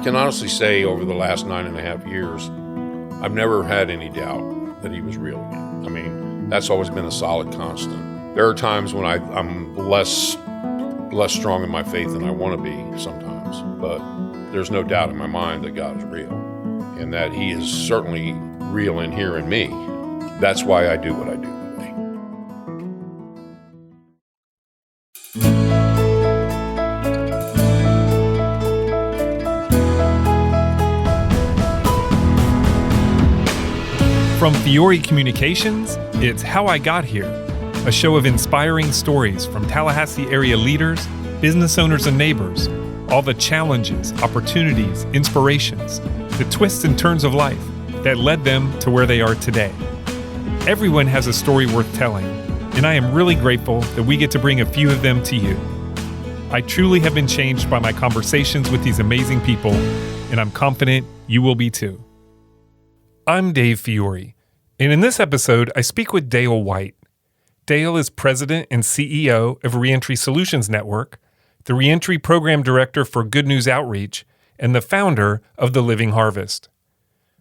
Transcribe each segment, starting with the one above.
can honestly say over the last 9.5 years, I've never had any doubt that he was real again. I mean, that's always been a solid constant. There are times when I'm less strong in my faith than I want to be sometimes, but there's no doubt in my mind that God is real and that he is certainly real in here in me. That's why I do what I do today. From Fiore Communications, it's How I Got Here, a show of inspiring stories from Tallahassee area leaders, business owners, and neighbors. All the challenges, opportunities, inspirations, the twists and turns of life that led them to where they are today. Everyone has a story worth telling, and I am really grateful that we get to bring a few of them to you. I truly have been changed by my conversations with these amazing people, and I'm confident you will be too. I'm Dave Fiore, and in this episode, I speak with Dale White. Dale is president and CEO of Reentry Solutions Network, the Reentry Program Director for Good News Outreach, and the founder of The Living Harvest.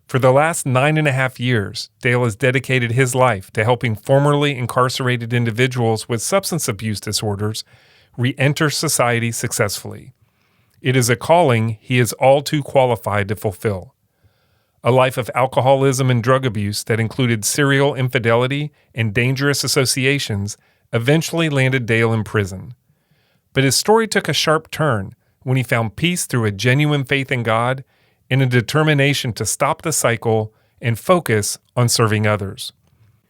For the last 9.5 years, Dale has dedicated his life to helping formerly incarcerated individuals with substance abuse disorders re-enter society successfully. It is a calling he is all too qualified to fulfill. A life of alcoholism and drug abuse that included serial infidelity and dangerous associations eventually landed Dale in prison. But his story took a sharp turn when he found peace through a genuine faith in God and a determination to stop the cycle and focus on serving others.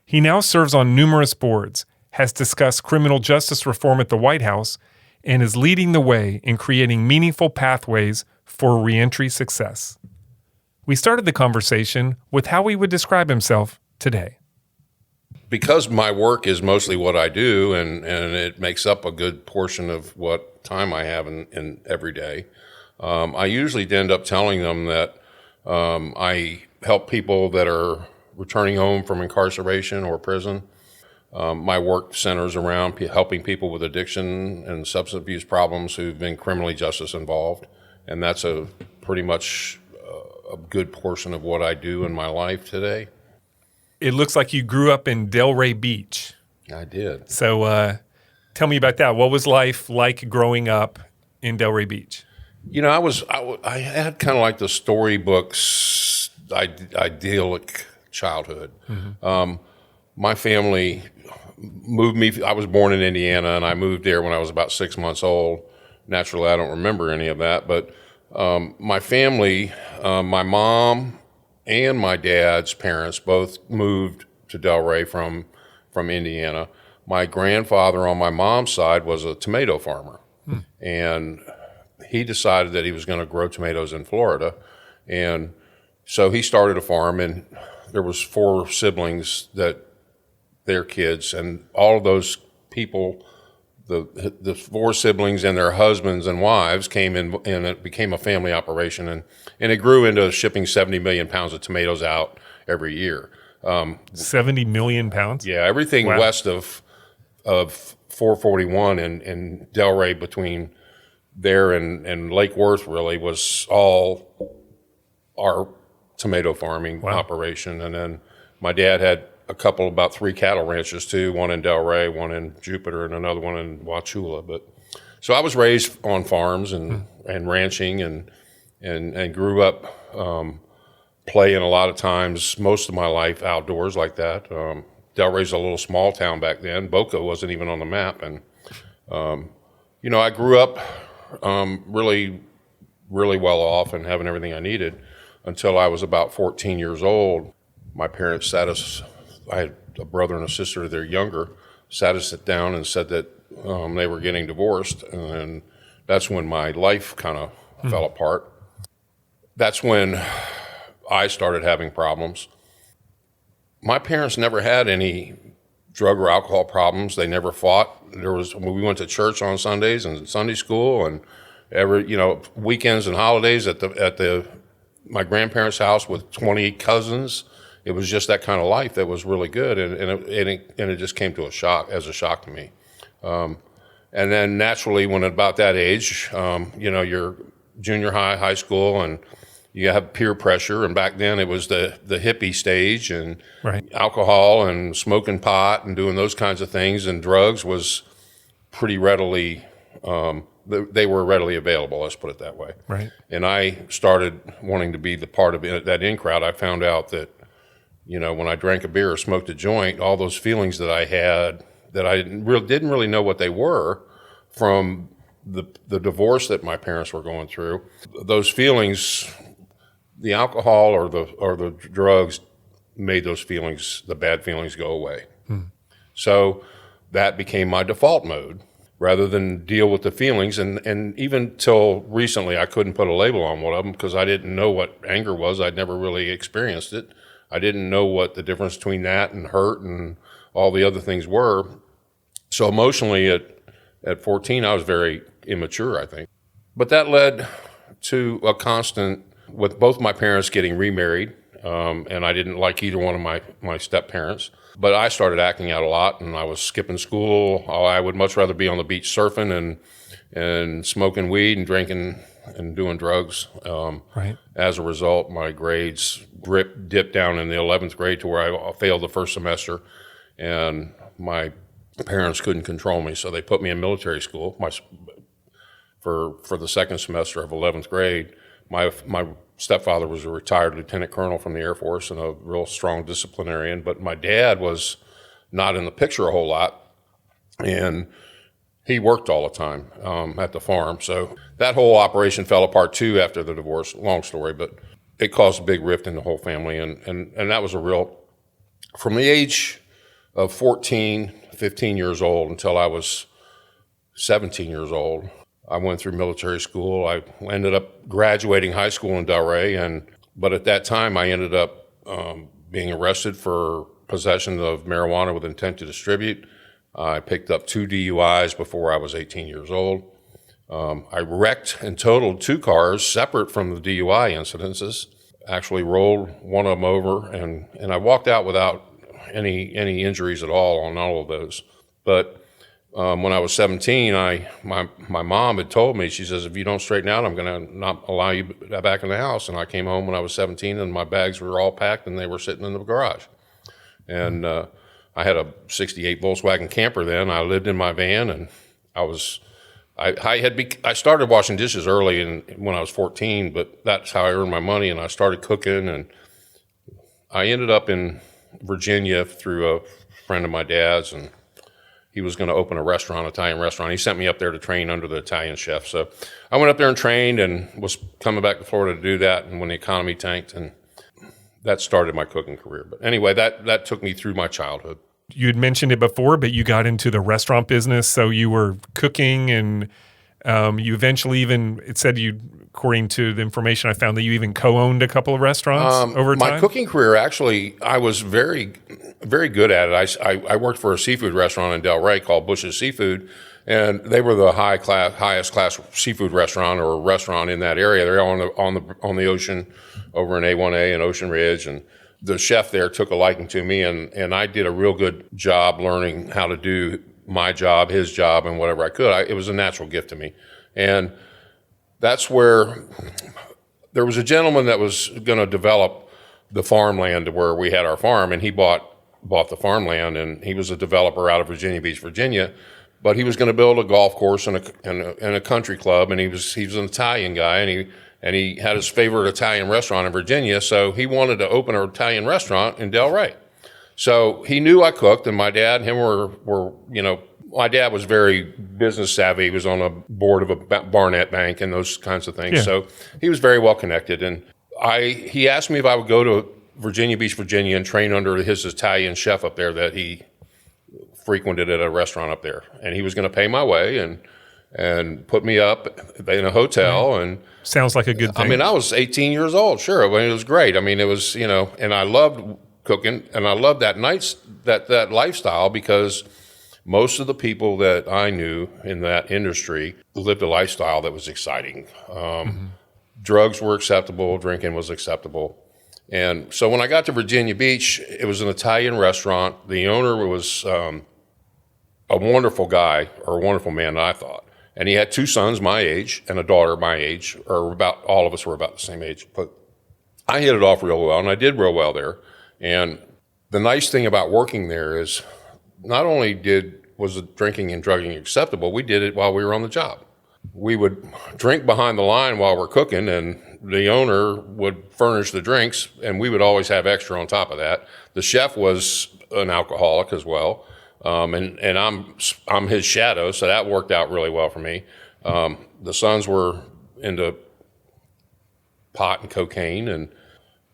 He now serves on numerous boards, has discussed criminal justice reform at the White House, and is leading the way in creating meaningful pathways for reentry success. We started the conversation with how he would describe himself today. Because my work is mostly what I do, and it makes up a good portion of what time I have in every day, I usually end up telling them that I help people that are returning home from incarceration or prison. My work centers around helping people with addiction and substance abuse problems who've been criminally justice involved, and that's a pretty much a good portion of what I do in my life today. It looks like you grew up in Delray Beach. I did. So tell me about that. What was life like growing up in Delray Beach? You know, I had kind of like the storybooks idyllic childhood. Mm-hmm. My family moved me. I was born in Indiana, and I moved there when I was about 6 months old. Naturally, I don't remember any of that, but my family, my mom and my dad's parents both moved to Delray from Indiana. My grandfather on my mom's side was a tomato farmer, and he decided that he was going to grow tomatoes in Florida, and so he started a farm, and there was 4 siblings that their kids, and all of those people, the 4 siblings and their husbands and wives came in, and it became a family operation, and it grew into shipping 70 million pounds of tomatoes out every year. 70 million pounds? Yeah, everything Wow. west of 441 and Delray between there and Lake Worth really was all our tomato farming operation. And then my dad had about 3 cattle ranches too, one in Delray, one in Jupiter, and another one in Wauchula. But so I was raised on farms and ranching and grew up playing a lot of times, most of my life outdoors like that. Delray's a little small town back then. Boca wasn't even on the map. And, I grew up really, really well off and having everything I needed until I was about 14 years old. My parents I had a brother and a sister, they're younger, sat us down and said that they were getting divorced. And that's when my life kind of fell apart. That's when I started having problems. My parents never had any drug or alcohol problems. They never fought. We went to church on Sundays and Sunday school, and weekends and holidays at my grandparents' house with 20 cousins. It was just that kind of life that was really good, and it just came to a shock to me. And then naturally, when about that age, you're junior high, high school, and you have peer pressure. And back then it was the hippie stage, and Right. alcohol and smoking pot and doing those kinds of things, and drugs was pretty readily, they were readily available, let's put it that way. Right. And I started wanting to be the part of that in crowd. I found out that, when I drank a beer or smoked a joint, all those feelings that I had that I didn't really know what they were from the divorce that my parents were going through, those feelings, the alcohol or the drugs made those feelings, the bad feelings, go away. So that became my default mode rather than deal with the feelings. And even till recently, I couldn't put a label on one of them because I didn't know what anger was. I'd never really experienced it. I didn't know what the difference between that and hurt and all the other things were. So emotionally at 14, I was very immature, I think. But that led to a constant with both my parents getting remarried, and I didn't like either one of my step-parents. But I started acting out a lot, and I was skipping school. I would much rather be on the beach surfing and smoking weed and drinking and doing drugs. Right. As a result, my grades dipped down in the 11th grade to where I failed the first semester, and my parents couldn't control me, so they put me in military school. For the second semester of 11th grade, my stepfather was a retired lieutenant colonel from the Air Force and a real strong disciplinarian, but my dad was not in the picture a whole lot, and he worked all the time at the farm. So that whole operation fell apart too after the divorce. Long story, but it caused a big rift in the whole family, and that was a real, from the age of 14, 15 years old until I was 17 years old, I went through military school. I ended up graduating high school in Delray, but at that time I ended up being arrested for possession of marijuana with intent to distribute. I picked up 2 DUIs before I was 18 years old. I wrecked and totaled 2 cars separate from the DUI incidences, actually rolled one of them over, and I walked out without any injuries at all on all of those. But when I was 17, my mom had told me, she says, if you don't straighten out, I'm going to not allow you back in the house. And I came home when I was 17, and my bags were all packed, and they were sitting in the garage. And I had a 68 Volkswagen camper then. I lived in my van, and I started washing dishes early when I was 14, but that's how I earned my money, and I started cooking, and I ended up in Virginia through a friend of my dad's, and he was going to open a restaurant, Italian restaurant. He sent me up there to train under the Italian chef. So I went up there and trained and was coming back to Florida to do that. And when the economy tanked, and that started my cooking career. But anyway, that took me through my childhood. You had mentioned it before, but you got into the restaurant business. So you were cooking, and you eventually even, it said you, according to the information I found, that you even co-owned a couple of restaurants over time? My cooking career, actually, I was very, very good at it. I worked for a seafood restaurant in Delray called Bush's Seafood, and they were the highest class seafood restaurant or restaurant in that area. They're on the ocean over in A1A and Ocean Ridge, and the chef there took a liking to me, and I did a real good job learning how to do my job, his job, and whatever I could. It was a natural gift to me. And that's where there was a gentleman that was going to develop the farmland to where we had our farm, and he bought the farmland, and he was a developer out of Virginia Beach, Virginia, but he was going to build a golf course and a country club, and he was an Italian guy, and he had his favorite Italian restaurant in Virginia, so he wanted to open an Italian restaurant in Delray. So he knew I cooked, and my dad and him were my dad was very business savvy. He was on a board of a Barnett Bank and those kinds of things. Yeah. So he was very well connected. And he asked me if I would go to Virginia Beach, Virginia, and train under his Italian chef up there that he frequented at a restaurant up there. And he was going to pay my way and put me up in a hotel. Right. And sounds like a good thing. I mean, I was 18 years old. Sure. I mean, it was great. I mean, it was, and I loved cooking, and I loved that that lifestyle, because most of the people that I knew in that industry lived a lifestyle that was exciting. Drugs were acceptable, drinking was acceptable. And so when I got to Virginia Beach, it was an Italian restaurant. The owner was a wonderful guy, or a wonderful man, I thought. And he had 2 sons my age and a daughter my age, or about all of us were about the same age. But I hit it off real well, and I did real well there. And the nice thing about working there is not only was the drinking and drugging acceptable, we did it while we were on the job. We would drink behind the line while we're cooking, and the owner would furnish the drinks, and we would always have extra on top of that. The chef was an alcoholic as well, and I'm his shadow, so that worked out really well for me. The sons were into pot and cocaine, and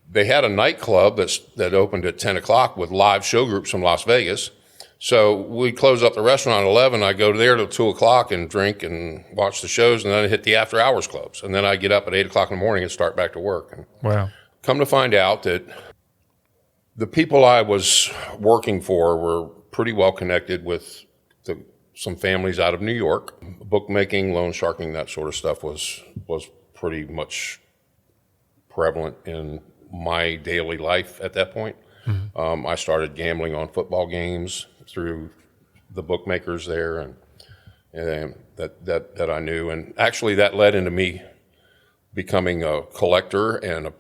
they had a nightclub that opened at 10 o'clock with live show groups from Las Vegas. So we'd close up the restaurant at 11. I'd go there till 2 o'clock and drink and watch the shows, and then I'd hit the after hours clubs. And then I'd get up at 8 o'clock in the morning and start back to work. And wow. Come to find out that the people I was working for were pretty well connected with some families out of New York. Bookmaking, loan sharking, that sort of stuff was pretty much prevalent in my daily life at that point. Mm-hmm. I started gambling on football games through the bookmakers there, and that I knew, and actually that led into me becoming a collector, and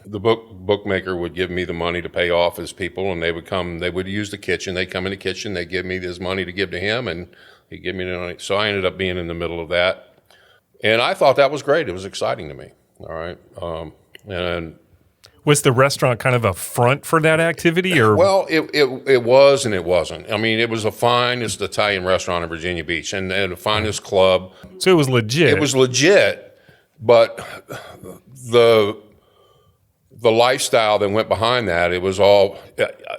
the bookmaker would give me the money to pay off his people, and they would use the kitchen. They'd come in the kitchen, they'd give me this money to give to him, and he'd give me the money. So I ended up being in the middle of that, and I thought that was great. It was exciting to me. All right, and. Was the restaurant kind of a front for that activity, or? Well, it was and it wasn't. I mean, it was the finest Italian restaurant in Virginia Beach and the finest club. So it was legit. It was legit, but the lifestyle that went behind that, it was all,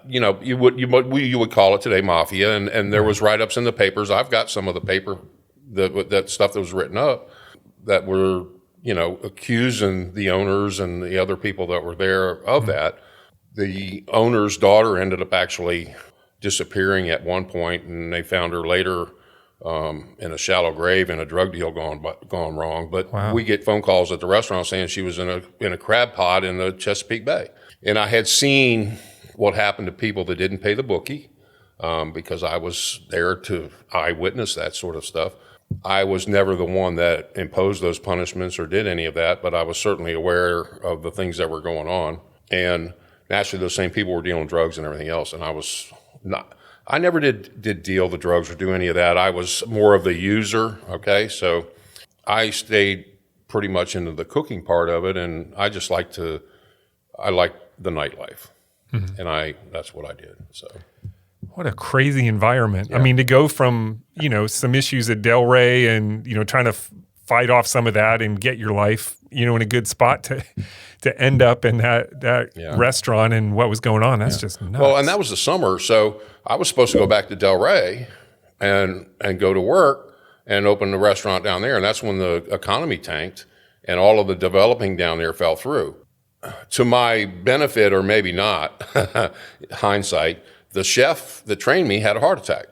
you would call it today mafia, and there was write-ups in the papers. I've got some of the paper, that stuff that was written up that were, accusing the owners and the other people that were there of that. The owner's daughter ended up actually disappearing at one point, and they found her later in a shallow grave in a drug deal gone wrong. But wow. We get phone calls at the restaurant saying she was in a crab pot in the Chesapeake Bay. And I had seen what happened to people that didn't pay the bookie because I was there to eyewitness that sort of stuff. I was never the one that imposed those punishments or did any of that, but I was certainly aware of the things that were going on. And naturally, those same people were dealing drugs and everything else. And I never did deal the drugs or do any of that. I was more of the user, okay? So I stayed pretty much into the cooking part of it, and I just I liked the nightlife. Mm-hmm. And that's what I did, so. What a crazy environment. Yeah. I mean, to go from, some issues at Delray and, trying to fight off some of that and get your life, in a good spot to end up in that yeah. restaurant and what was going on. That's just nuts. Well, and that was the summer. So I was supposed to go back to Delray and go to work and open the restaurant down there. And that's when the economy tanked and all of the developing down there fell through. To my benefit, or maybe not, hindsight, the chef that trained me had a heart attack.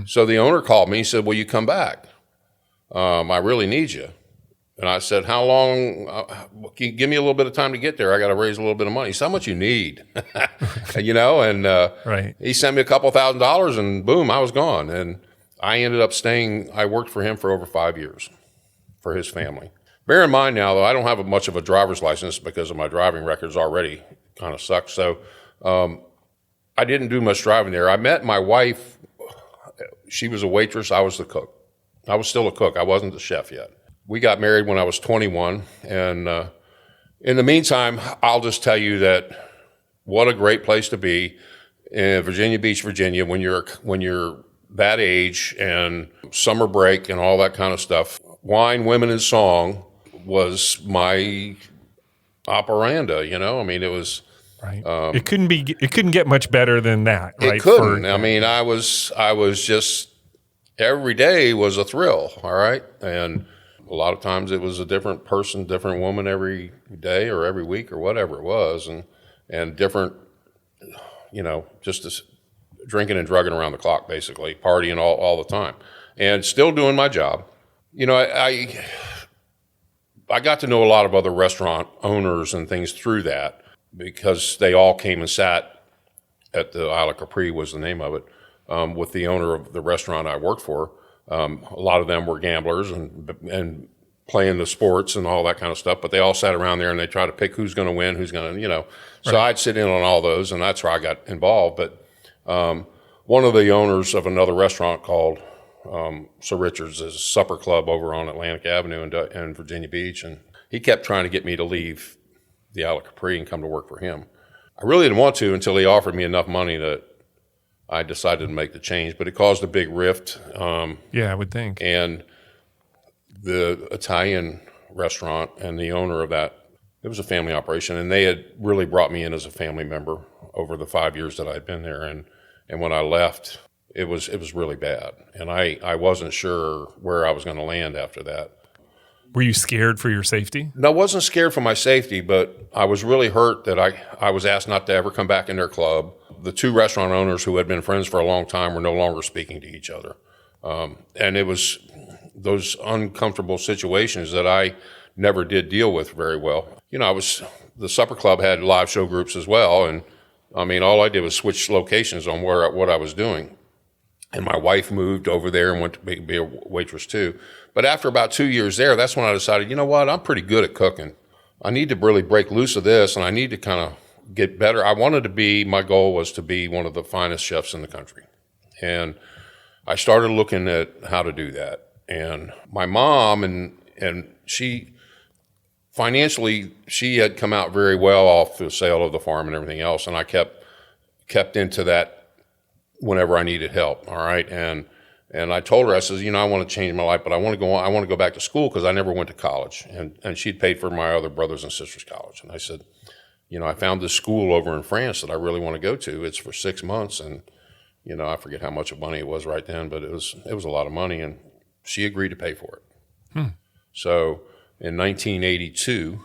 So the owner called me and said, "Will you come back? I really need you." And I said, "How long? Can you give me a little bit of time to get there? I got to raise a little bit of money." He said, "How much you need?" And right. He sent me a couple $1,000s, and boom, I was gone. And I ended up staying. I worked for him for over 5 years for his family. Bear in mind now, though, I don't have much of a driver's license because of my driving records already kind of suck. So I didn't do much driving there. I met my wife. She was a waitress. I was the cook. I was still a cook. I wasn't the chef yet. We got married when I was 21. And in the meantime, I'll just tell you that what a great place to be in Virginia Beach, Virginia, when you're that age and summer break and all that kind of stuff. Wine, women, and song was my operanda. I mean, it was. Right. It couldn't get much better than that. Right? It couldn't. I mean, I was just, every day was a thrill. All right. And a lot of times it was a different person, different woman every day or every week or whatever it was. And different, just this drinking and drugging around the clock, basically partying all the time and still doing my job. I got to know a lot of other restaurant owners and things through that, because they all came and sat at the Isle of Capri was the name of it, with the owner of the restaurant I worked for. A lot of them were gamblers and playing the sports and all that kind of stuff, but they all sat around there and they tried to pick who's going to win, who's going to, So Right. I'd sit in on all those, and that's where I got involved. But one of the owners of another restaurant called Sir Richard's is a supper club over on Atlantic Avenue in Virginia Beach, and he kept trying to get me to leave the Isle of Capri and come to work for him. I really didn't want to until he offered me enough money that I decided to make the change, but it caused a big rift. Yeah, I would think. And the Italian restaurant and the owner of that, it was a family operation, and they had really brought me in as a family member over the 5 years that I'd been there. And when I left, it was really bad. And I wasn't sure where I was going to land after that. Were you scared for your safety? No, I wasn't scared for my safety, but I was really hurt that I was asked not to ever come back in their club. The two restaurant owners who had been friends for a long time were no longer speaking to each other. And it was those uncomfortable situations that I never did deal with very well. The supper club had live show groups as well, and I mean, all I did was switch locations on what I was doing. And my wife moved over there and went to be a waitress too. But after about 2 years there, that's when I decided, you know what, I'm pretty good at cooking. I need to really break loose of this, and I need to kind of get better. My goal was to be one of the finest chefs in the country. And I started looking at how to do that. And my mom, and she, financially, she had come out very well off the sale of the farm and everything else. And I kept into that whenever I needed help. All right. And I told her, I says, I want to change my life, but I want to go back to school because I never went to college. And she'd paid for my other brothers and sisters' college. And I said, I found this school over in France that I really want to go to. It's for 6 months. And, I forget how much money it was right then, but it was a lot of money. And she agreed to pay for it. So in 1982,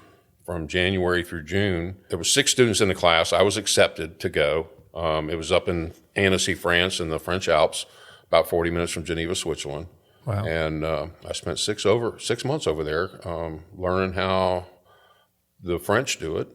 from January through June, there were 6 students in the class. I was accepted to go. It was up in Annecy, France, in the French Alps, about 40 minutes from Geneva, Switzerland. Wow. And I spent 6 months over there learning how the French do it.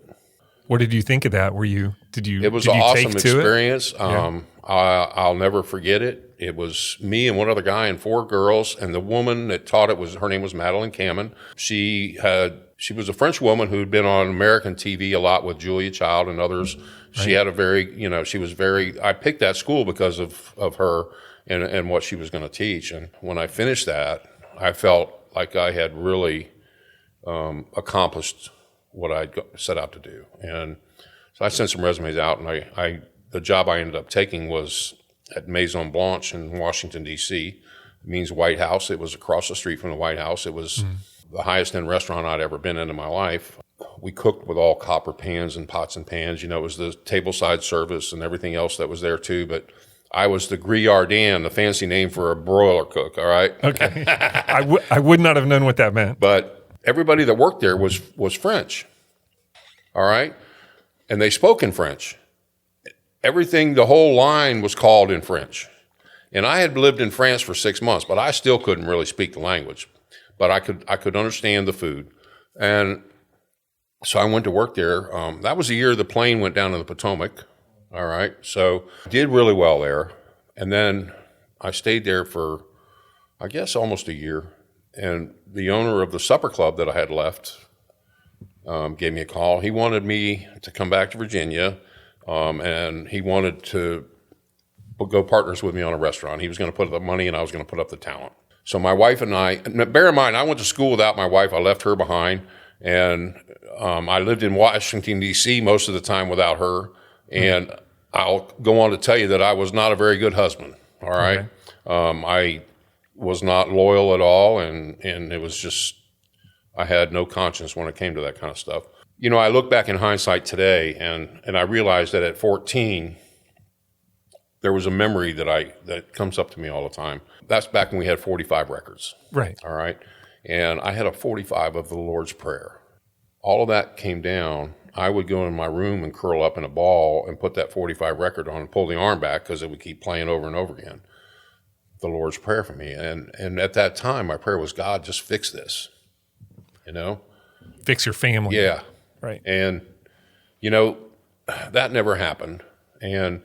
What did you think of that? It was an awesome experience. I'll never forget it. It was me and one other guy and 4 girls, and the woman that taught it her name was Madeleine Cameron. She was a French woman who'd been on American TV a lot with Julia Child and others. Right. She had I picked that school because of her and what she was going to teach. And when I finished that, I felt like I had really accomplished what I'd set out to do. And so I sent some resumes out, and the job I ended up taking was at Maison Blanche in Washington, D.C. It means White House. It was across the street from the White House. It was the highest end restaurant I'd ever been in my life. We cooked with all copper pans and pots and pans. It was the tableside service and everything else that was there too. But I was the Grillardin, the fancy name for a broiler cook, all right? Okay. I would not have known what that meant. But everybody that worked there was French, all right? And they spoke in French. Everything, the whole line was called in French. And I had lived in France for 6 months, but I still couldn't really speak the language. But I could understand the food. And so I went to work there. That was the year the plane went down to the Potomac, all right? So I did really well there. And then I stayed there for, I guess, almost a year. And the owner of the supper club that I had left gave me a call. He wanted me to come back to Virginia, and he wanted to go partners with me on a restaurant. He was going to put up the money, and I was going to put up the talent. So my wife and I, bear in mind, I went to school without my wife. I left her behind, and I lived in Washington, D.C. most of the time without her. And I'll go on to tell you that I was not a very good husband, all right? Okay. I was not loyal at all, and it was just, I had no conscience when it came to that kind of stuff. I look back in hindsight today, and I realized that at 14, there was a memory that comes up to me all the time. That's back when we had 45 records. Right. All right. And I had a 45 of the Lord's Prayer. All of that came down. I would go in my room and curl up in a ball and put that 45 record on and pull the arm back because it would keep playing over and over again. The Lord's Prayer for me. And at that time, my prayer was, God, just fix this. Fix your family. Yeah. Right. And, that never happened. And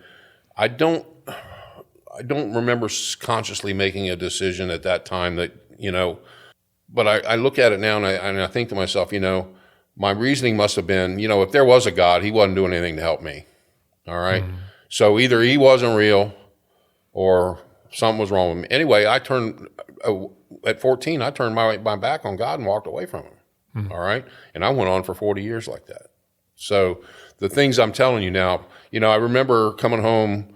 I don't remember consciously making a decision at that time that, but I look at it now and I think to myself, my reasoning must have been, if there was a God, he wasn't doing anything to help me. All right. So either he wasn't real or something was wrong with me. Anyway, at 14, I turned my back on God and walked away from him. All right. And I went on for 40 years like that. So the things I'm telling you now, I remember coming home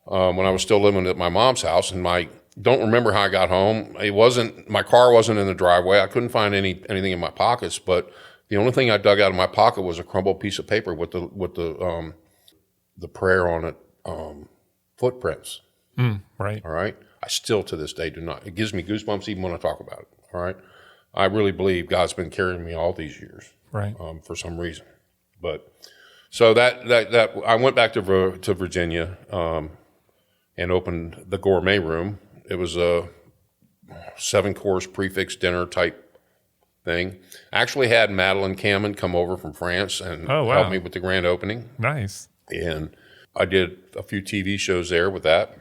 when I was still living at my mom's house, and don't remember how I got home. My car wasn't in the driveway. I couldn't find anything in my pockets, but the only thing I dug out of my pocket was a crumpled piece of paper with the prayer on it, footprints. Right. All right. I still to this day do not. It gives me goosebumps even when I talk about it. All right. I really believe God's been carrying me all these years. Right. For some reason. But so that I went back to Virginia and opened the gourmet room. It was a 7-course prefix dinner type thing. Actually had Madeline Cameron come over from France and help me with the grand opening. Nice. And I did a few TV shows there with that.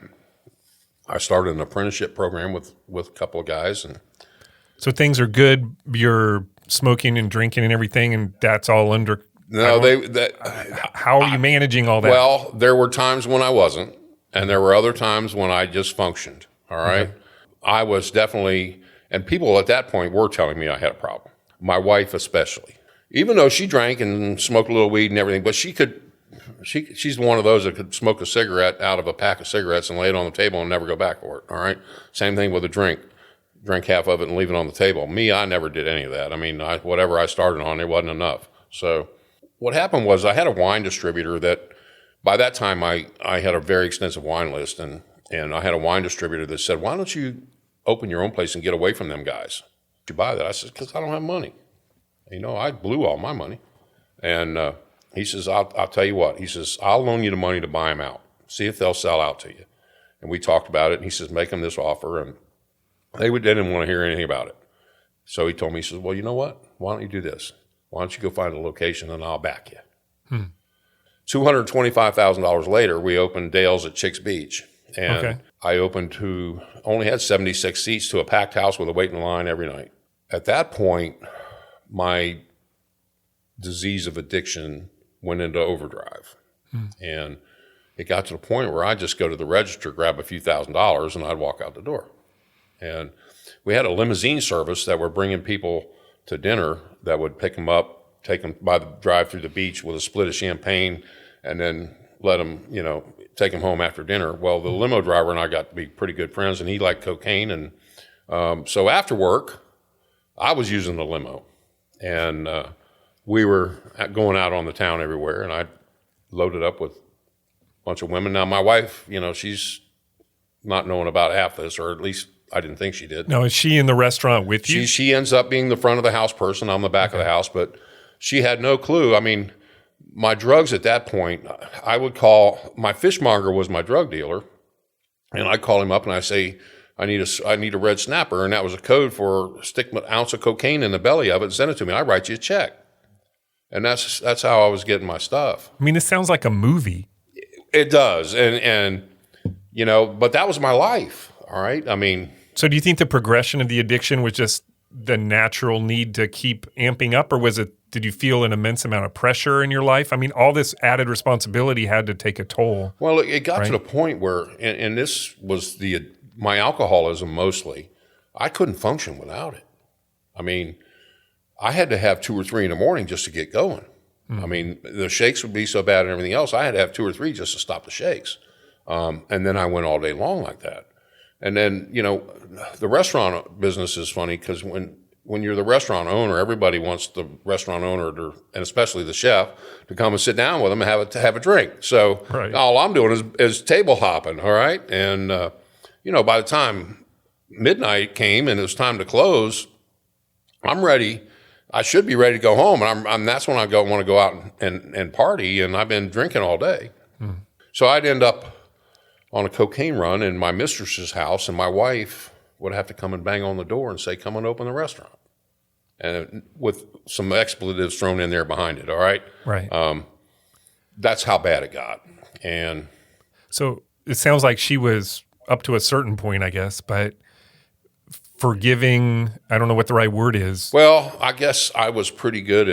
I started an apprenticeship program with a couple of guys. And so things are good. You're smoking and drinking and everything, and that's all under. No, how are you managing all that? Well, there were times when I wasn't, and there were other times when I just functioned. All right. Okay. I was definitely, and people at that point were telling me I had a problem. My wife especially, even though she drank and smoked a little weed and everything, but she's one of those that could smoke a cigarette out of a pack of cigarettes and lay it on the table and never go back for it. All right. Same thing with a drink half of it and leave it on the table. Me, I never did any of that. I mean, whatever I started on, it wasn't enough. So what happened was I had a wine distributor that by that time I had a very extensive wine list, and I had a wine distributor that said, why don't you open your own place and get away from them guys? You buy that? I said, because I don't have money. I blew all my money. And he says, I'll tell you what. He says, I'll loan you the money to buy them out. See if they'll sell out to you. And we talked about it, and he says, make them this offer. And they didn't want to hear anything about it. So he told me, he says, well, you know what? Why don't you do this? Why don't you go find a location and I'll back you? $225,000 later, we opened Dale's at Chicks Beach. And I only had 76 seats to a packed house with a waiting line every night. At that point, my disease of addiction went into overdrive. And it got to the point where I'd just go to the register, grab a few $1,000s, and I'd walk out the door. And we had a limousine service that were bringing people to dinner that would pick them up, take them by the drive through the beach with a split of champagne, and then let them, take them home after dinner. Well, the limo driver and I got to be pretty good friends, and he liked cocaine. And so after work, I was using the limo. And we were going out on the town everywhere, and I loaded up with a bunch of women. Now, my wife, she's not knowing about half this, or at least I didn't think she did. Now, is she in the restaurant with you? She ends up being the front of the house person. I'm the back of the house, but she had no clue. I mean, my drugs at that point, I would call, my fishmonger was my drug dealer, and I'd call him up and I say, I need a red snapper, and that was a code for stick an ounce of cocaine in the belly of it and send it to me. I write you a check. And that's how I was getting my stuff. I mean, this sounds like a movie. It does. And but that was my life. All right. I mean, so do you think the progression of the addiction was just the natural need to keep amping up, or did you feel an immense amount of pressure in your life? I mean, all this added responsibility had to take a toll. Well, it got to the point where, and this was my alcoholism mostly, I couldn't function without it. I mean, I had to have 2 or 3 in the morning just to get going. I mean, the shakes would be so bad and everything else, I had to have 2 or 3 just to stop the shakes. And then I went all day long like that. And then, the restaurant business is funny because when you're the restaurant owner, everybody wants the restaurant owner and especially the chef to come and sit down with them and have a drink. So all I'm doing is table hopping, all right? And, by the time midnight came and it was time to close, I'm ready. I should be ready to go home, and that's when I want to go out and party, and I've been drinking all day. So I'd end up on a cocaine run in my mistress's house, and my wife would have to come and bang on the door and say, come and open the restaurant. And with some expletives thrown in there behind it, all right? Right. That's how bad it got. And so it sounds like she was up to a certain point, I guess, but forgiving, I don't know what the right word is. Well, I guess I was pretty good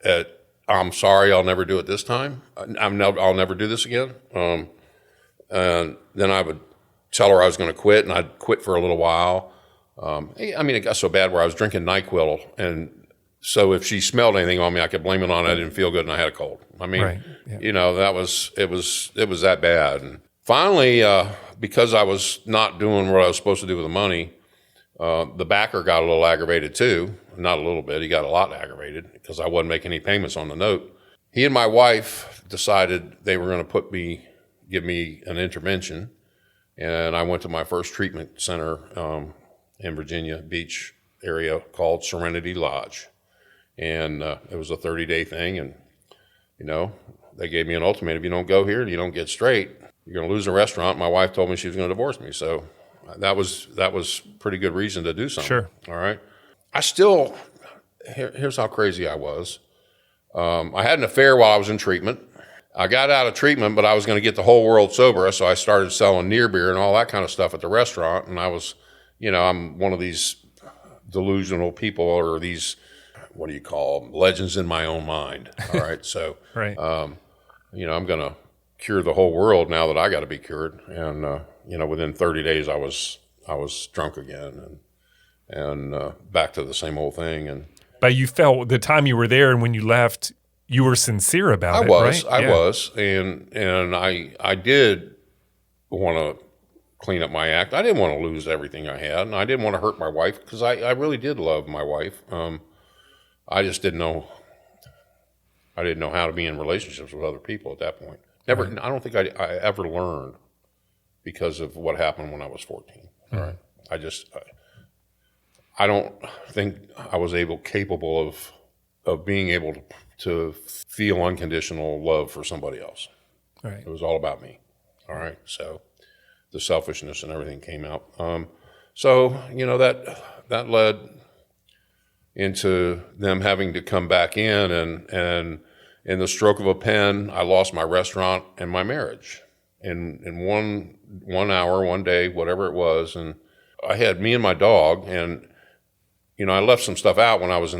at I'm sorry, I'll never do it this time. I'll never do this again. And then I would tell her I was going to quit, and I'd quit for a little while. I mean, it got so bad where I was drinking NyQuil, and so if she smelled anything on me, I could blame it on it. I didn't feel good, and I had a cold. I mean, Right. Yeah. it was that bad. And finally, because I was not doing what I was supposed to do with the money, the backer got a little aggravated too. Not a little bit. He got a lot aggravated because I wasn't making any payments on the note. He and my wife decided they were going to give me an intervention. And I went to my first treatment center in Virginia Beach area called Serenity Lodge. And it was a 30-day thing. And, they gave me an ultimatum. If you don't go here and you don't get straight, you're going to lose the restaurant. My wife told me she was going to divorce me. So that was pretty good reason to do something. Sure. All right. Here's how crazy I was. I had an affair while I was in treatment. I got out of treatment, but I was going to get the whole world sober. So I started selling near beer and all that kind of stuff at the restaurant. And I was, I'm one of these delusional people, or these, what do you call them? Legends in my own mind. All right. So, Right. I'm going to cure the whole world now that I got to be cured. And, within 30 days I was drunk again and back to the same old thing. And But you felt the time you were there and when you left, you were sincere about it, right? I was. And I did want to clean up my act. I didn't want to lose everything I had, and I didn't want to hurt my wife because I really did love my wife. I just didn't know. I didn't know how to be in relationships with other people at that point. Never. Right. I don't think I ever learned because of what happened when I was 14. All right. I don't think I was capable of being able to feel unconditional love for somebody else. Right. It was all about me. All right. So the selfishness and everything came out. That led into them having to come back in, and in the stroke of a pen, I lost my restaurant and my marriage in one hour, one day, whatever it was. And I had me and my dog, and I left some stuff out when I was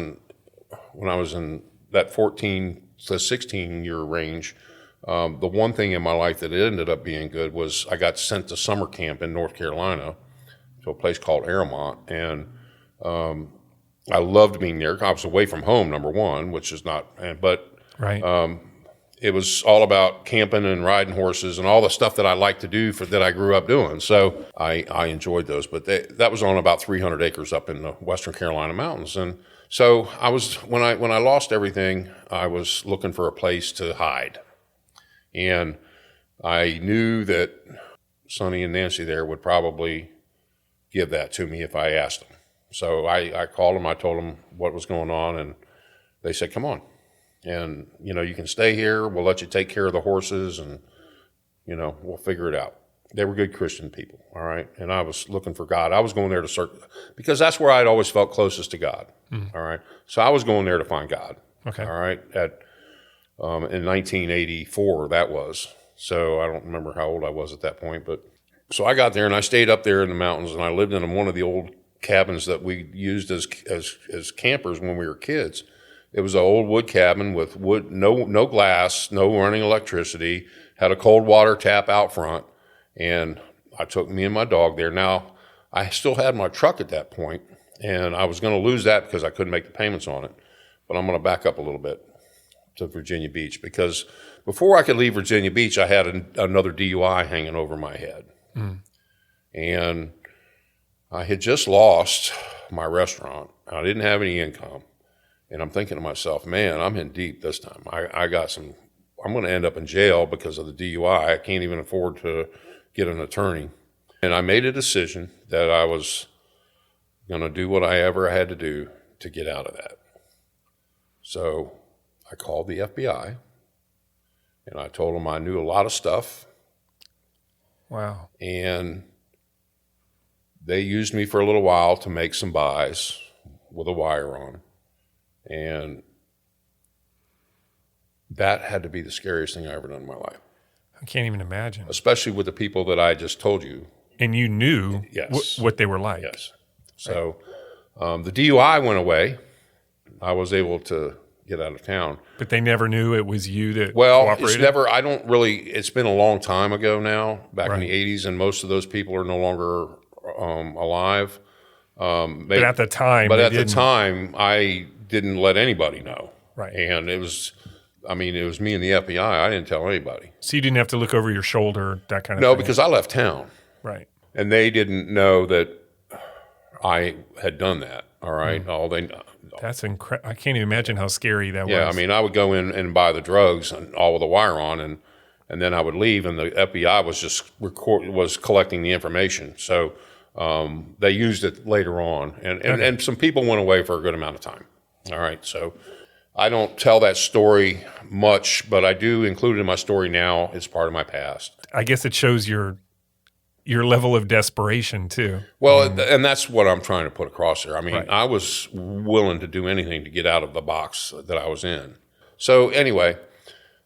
in that 14 to 16 year range. The one thing in my life that ended up being good was I got sent to summer camp in North Carolina to a place called Airmont, and I loved being there. I was away from home, number one, which is not, but right. It was all about camping and riding horses and all the stuff that I like to do that I grew up doing. So I enjoyed those, but that was on about 300 acres up in the Western Carolina mountains. And so when I lost everything, I was looking for a place to hide. And I knew that Sonny and Nancy there would probably give that to me if I asked them. So I called them, I told them what was going on, and they said, come on. And, you can stay here. We'll let you take care of the horses, and, we'll figure it out. They were good Christian people, all right? And I was looking for God. I was going there to search, because that's where I'd always felt closest to God, all right? So I was going there to find God, Okay. all right? In 1984, that was. So I don't remember how old I was at that point. But so I got there, and I stayed up there in the mountains, and I lived in one of the old cabins that we used as campers when we were kids. It was an old wood cabin with wood, no glass, no running electricity, had a cold water tap out front, and I took me and my dog there. Now, I still had my truck at that point, and I was going to lose that because I couldn't make the payments on it. But I'm going to back up a little bit to Virginia Beach, because before I could leave Virginia Beach, I had another DUI hanging over my head. And I had just lost my restaurant. I didn't have any income. And I'm thinking to myself, man, I'm in deep this time. I'm going to end up in jail because of the DUI. I can't even afford to get an attorney. And I made a decision that I was going to do what I ever had to do to get out of that. So I called the FBI, and I told them I knew a lot of stuff. Wow. And they used me for a little while to make some buys with a wire on. And that had to be the scariest thing I ever done in my life. I can't even imagine. Especially with the people that I just told you And you knew Yes. what they were like. Yes. So the DUI went away. I was able to get out of town. But they never knew it was you that Well, cooperated? it's been a long time ago now, back in Right. the 80s, and most of those people are no longer alive. But at the time, But they at the didn't. time, I didn't let anybody know. Right. And it was me and the FBI. I didn't tell anybody. So you didn't have to look over your shoulder, that kind of No, thing? because I left town. Right. And they didn't know that I had done that. All right. All they That's incredible. I can't even imagine how scary that Yeah, was. I mean, I would go in and buy the drugs and all with the wire on, and then I would leave, and the FBI was just was collecting the information. So they used it later on, and some people went away for a good amount of time. All right, so I don't tell that story much, but I do include it in my story now. It's part of my past. I guess it shows your level of desperation too. Well, and that's what I'm trying to put across there. I mean, Right. I was willing to do anything to get out of the box that I was in. So anyway,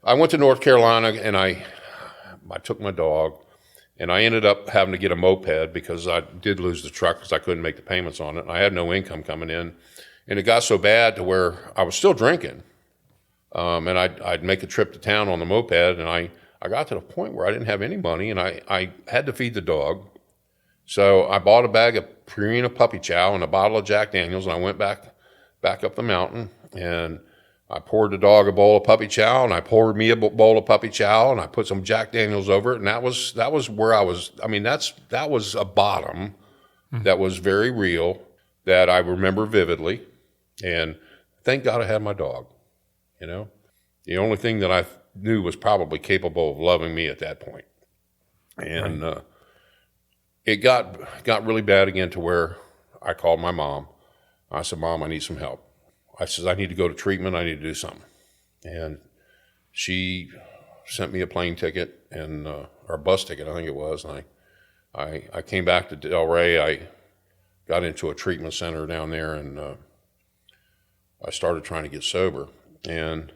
I went to North Carolina and I took my dog, and I ended up having to get a moped because I did lose the truck because I couldn't make the payments on it. And I had no income coming in, and it got so bad to where I was still drinking. And I'd make a trip to town on the moped, and I got to the point where I didn't have any money, and I had to feed the dog. So I bought a bag of Purina puppy chow and a bottle of Jack Daniels, and I went back up the mountain, and I poured the dog a bowl of puppy chow, and I poured me a bowl of puppy chow, and I put some Jack Daniels over it, and that was where I was. I mean, that was a bottom that was very real, that I remember vividly, and thank God I had my dog. You know, the only thing that I knew was probably capable of loving me at that point. And it got really bad again to where I called my mom. I said, "Mom, I need some help." I said, "I need to go to treatment. I need to do something." And she sent me a plane ticket and or a bus ticket, I think it was. And I came back to Delray. I got into a treatment center down there, and I started trying to get sober. And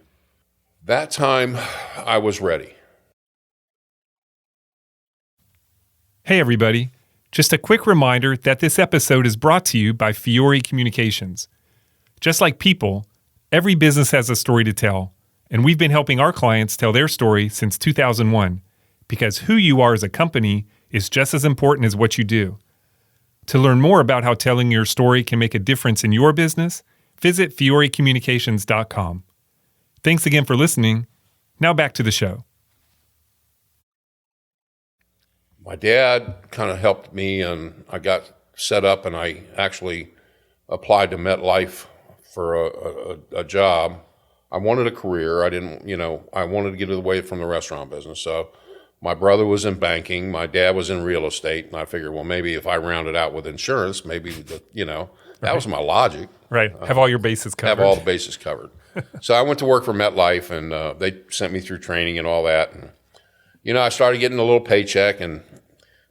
that time, I was ready. Hey, everybody. Just a quick reminder that this episode is brought to you by Fiore Communications. Just like people, every business has a story to tell, and we've been helping our clients tell their story since 2001, because who you are as a company is just as important as what you do. To learn more about how telling your story can make a difference in your business, visit fiorecommunications.com. Thanks again for listening. Now back to the show. My dad kind of helped me, and I got set up, and I actually applied to MetLife for a job. I wanted a career. I wanted to get away from the restaurant business. So my brother was in banking. My dad was in real estate. And I figured, well, maybe if I rounded out with insurance, maybe, that was my logic. Right. Have all your bases covered. Have all the bases covered. So I went to work for MetLife, and they sent me through training and all that. And, I started getting a little paycheck, and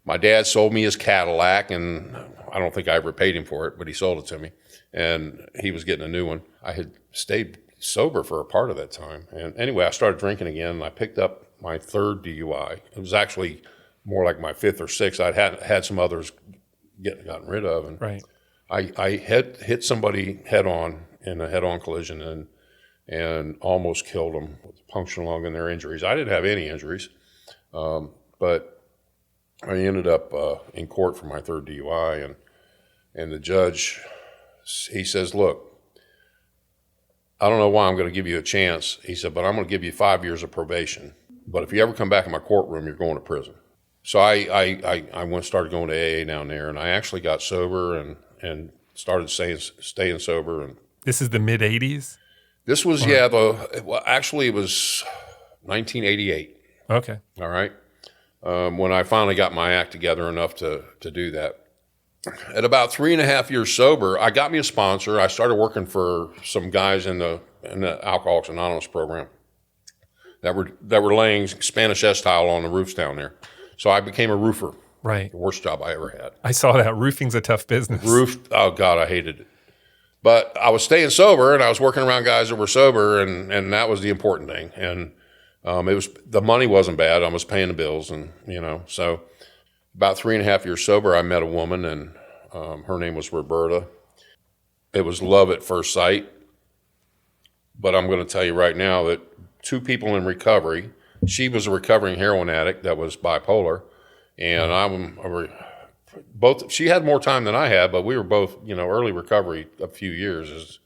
my dad sold me his Cadillac, and I don't think I ever paid him for it, but he sold it to me, and he was getting a new one. I had stayed sober for a part of that time. And anyway, I started drinking again, and I picked up my third DUI. It was actually more like my fifth or sixth. I'd had some others gotten rid of. And Right. I hit somebody head on in a head-on collision and almost killed them with puncture lung and their injuries. I didn't have any injuries, but I ended up in court for my third DUI, and the judge, he says, "Look, I don't know why I'm going to give you a chance." He said, "But I'm going to give you 5 years of probation. But if you ever come back in my courtroom, you're going to prison." So I started going to AA down there, and I actually got sober and started staying sober. And This is the mid-'80s? this was, actually it was 1988. Okay. All right. When I finally got my act together enough to do that. At about 3.5 years sober, I got me a sponsor. I started working for some guys in the Alcoholics Anonymous program that were laying Spanish S-tile on the roofs down there. So I became a roofer. Right. The worst job I ever had. I saw that. Roofing's a tough business. Oh God, I hated it. But I was staying sober, and I was working around guys that were sober, and that was the important thing. And the money wasn't bad. I was paying the bills, and so About 3.5 years sober, I met a woman, and her name was Roberta. It was love at first sight. But I'm going to tell you right now that two people in recovery, she was a recovering heroin addict that was bipolar, and both. She had more time than I had, but we were both, early recovery a few years.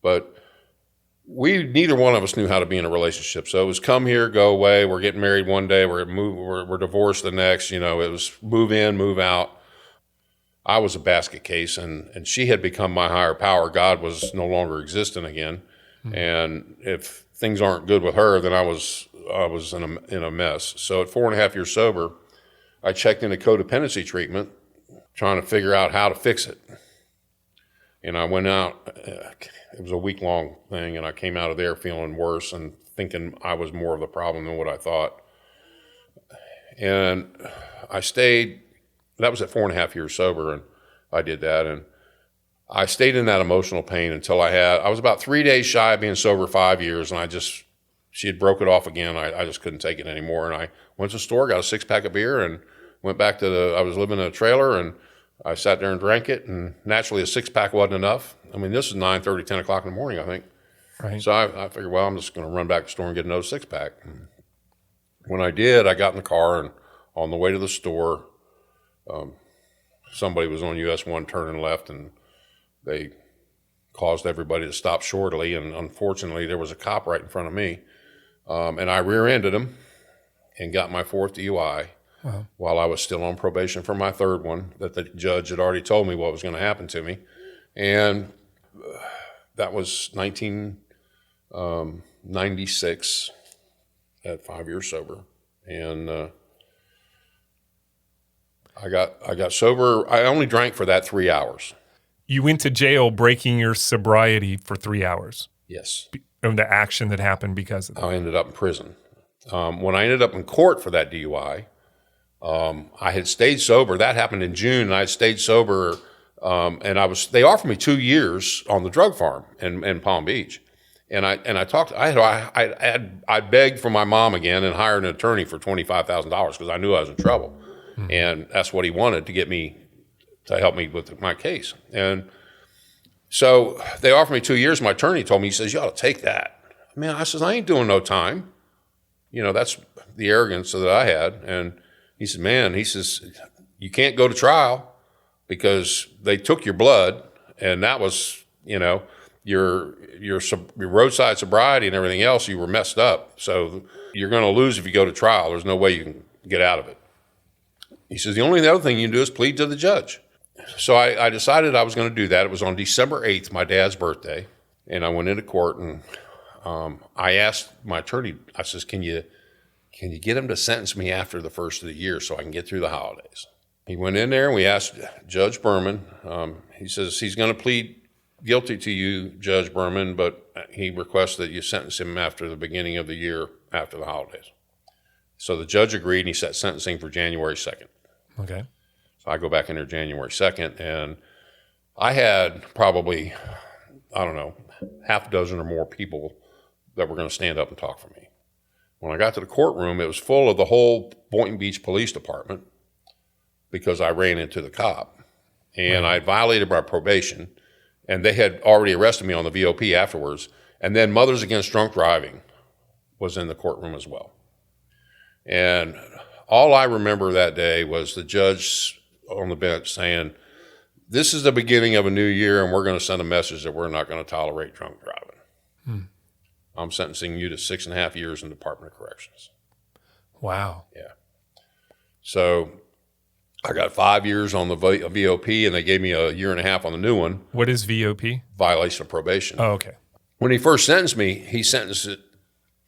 But neither one of us knew how to be in a relationship. So it was come here, go away. We're getting married one day. We're divorced the next. It was move in, move out. I was a basket case, and she had become my higher power. God was no longer existent again. And if things aren't good with her, then I was in a mess. So at 4.5 years sober, I checked into codependency treatment, trying to figure out how to fix it. And I went out. It was a week-long thing, and I came out of there feeling worse and thinking I was more of the problem than what I thought. And I stayed. That was at 4.5 years sober, and I did that. And I stayed in that emotional pain until I was about 3 days shy of being sober 5 years, and she had broke it off again. I just couldn't take it anymore. And I went to the store, got a 6-pack of beer, and went back I was living in a trailer, and I sat there and drank it. And naturally, a 6-pack wasn't enough. I mean, this is 9:30, 10 o'clock in the morning, I think. Right. So I figured, well, I'm just going to run back to the store and get another 6-pack. And when I did, I got in the car, and on the way to the store, somebody was on US 1 turning left, and they caused everybody to stop shortly, and unfortunately, there was a cop right in front of me, and I rear-ended him and got my 4th DUI while I was still on probation for my 3rd one that the judge had already told me what was going to happen to me. And that was 1996 at 5 years sober. And I got sober. I only drank for that 3 hours. You went to jail breaking your sobriety for 3 hours. Yes. Of the action that happened because of that. I ended up in prison. When I ended up in court for that DUI, I had stayed sober. That happened in June, and I had stayed sober, and they offered me 2 years on the drug farm in Palm Beach. And I begged for my mom again and hired an attorney for $25,000 because I knew I was in trouble. And that's what he wanted to help me with my case. And so they offered me 2 years. My attorney told me, he says, you ought to take that. I says, I ain't doing no time. That's the arrogance that I had. And he said, you can't go to trial because they took your blood, and that was, your roadside sobriety and everything else, you were messed up. So you're going to lose if you go to trial. There's no way you can get out of it. He says, the only other thing you can do is plead to the judge. So I decided I was going to do that. It was on December 8th, my dad's birthday, and I went into court, and I asked my attorney, I says, can you get him to sentence me after the first of the year so I can get through the holidays? He went in there, and we asked Judge Berman. He says, he's going to plead guilty to you, Judge Berman, but he requests that you sentence him after the beginning of the year after the holidays. So the judge agreed, and he set sentencing for January 2nd. Okay. So I go back in there January 2nd, and I had probably, half a dozen or more people that were going to stand up and talk for me. When I got to the courtroom, it was full of the whole Boynton Beach Police Department because I ran into the cop. And I had violated my probation, and they had already arrested me on the VOP afterwards. And then Mothers Against Drunk Driving was in the courtroom as well. And all I remember that day was the judge on the bench saying, this is the beginning of a new year, and we're going to send a message that we're not going to tolerate drunk driving. I'm sentencing you to 6.5 years in Department of Corrections. Wow. Yeah. So I got 5 years on the VOP, and they gave me a 1.5 years on the new one. What is VOP? Violation of probation. Oh, okay. When he first sentenced me, he sentenced it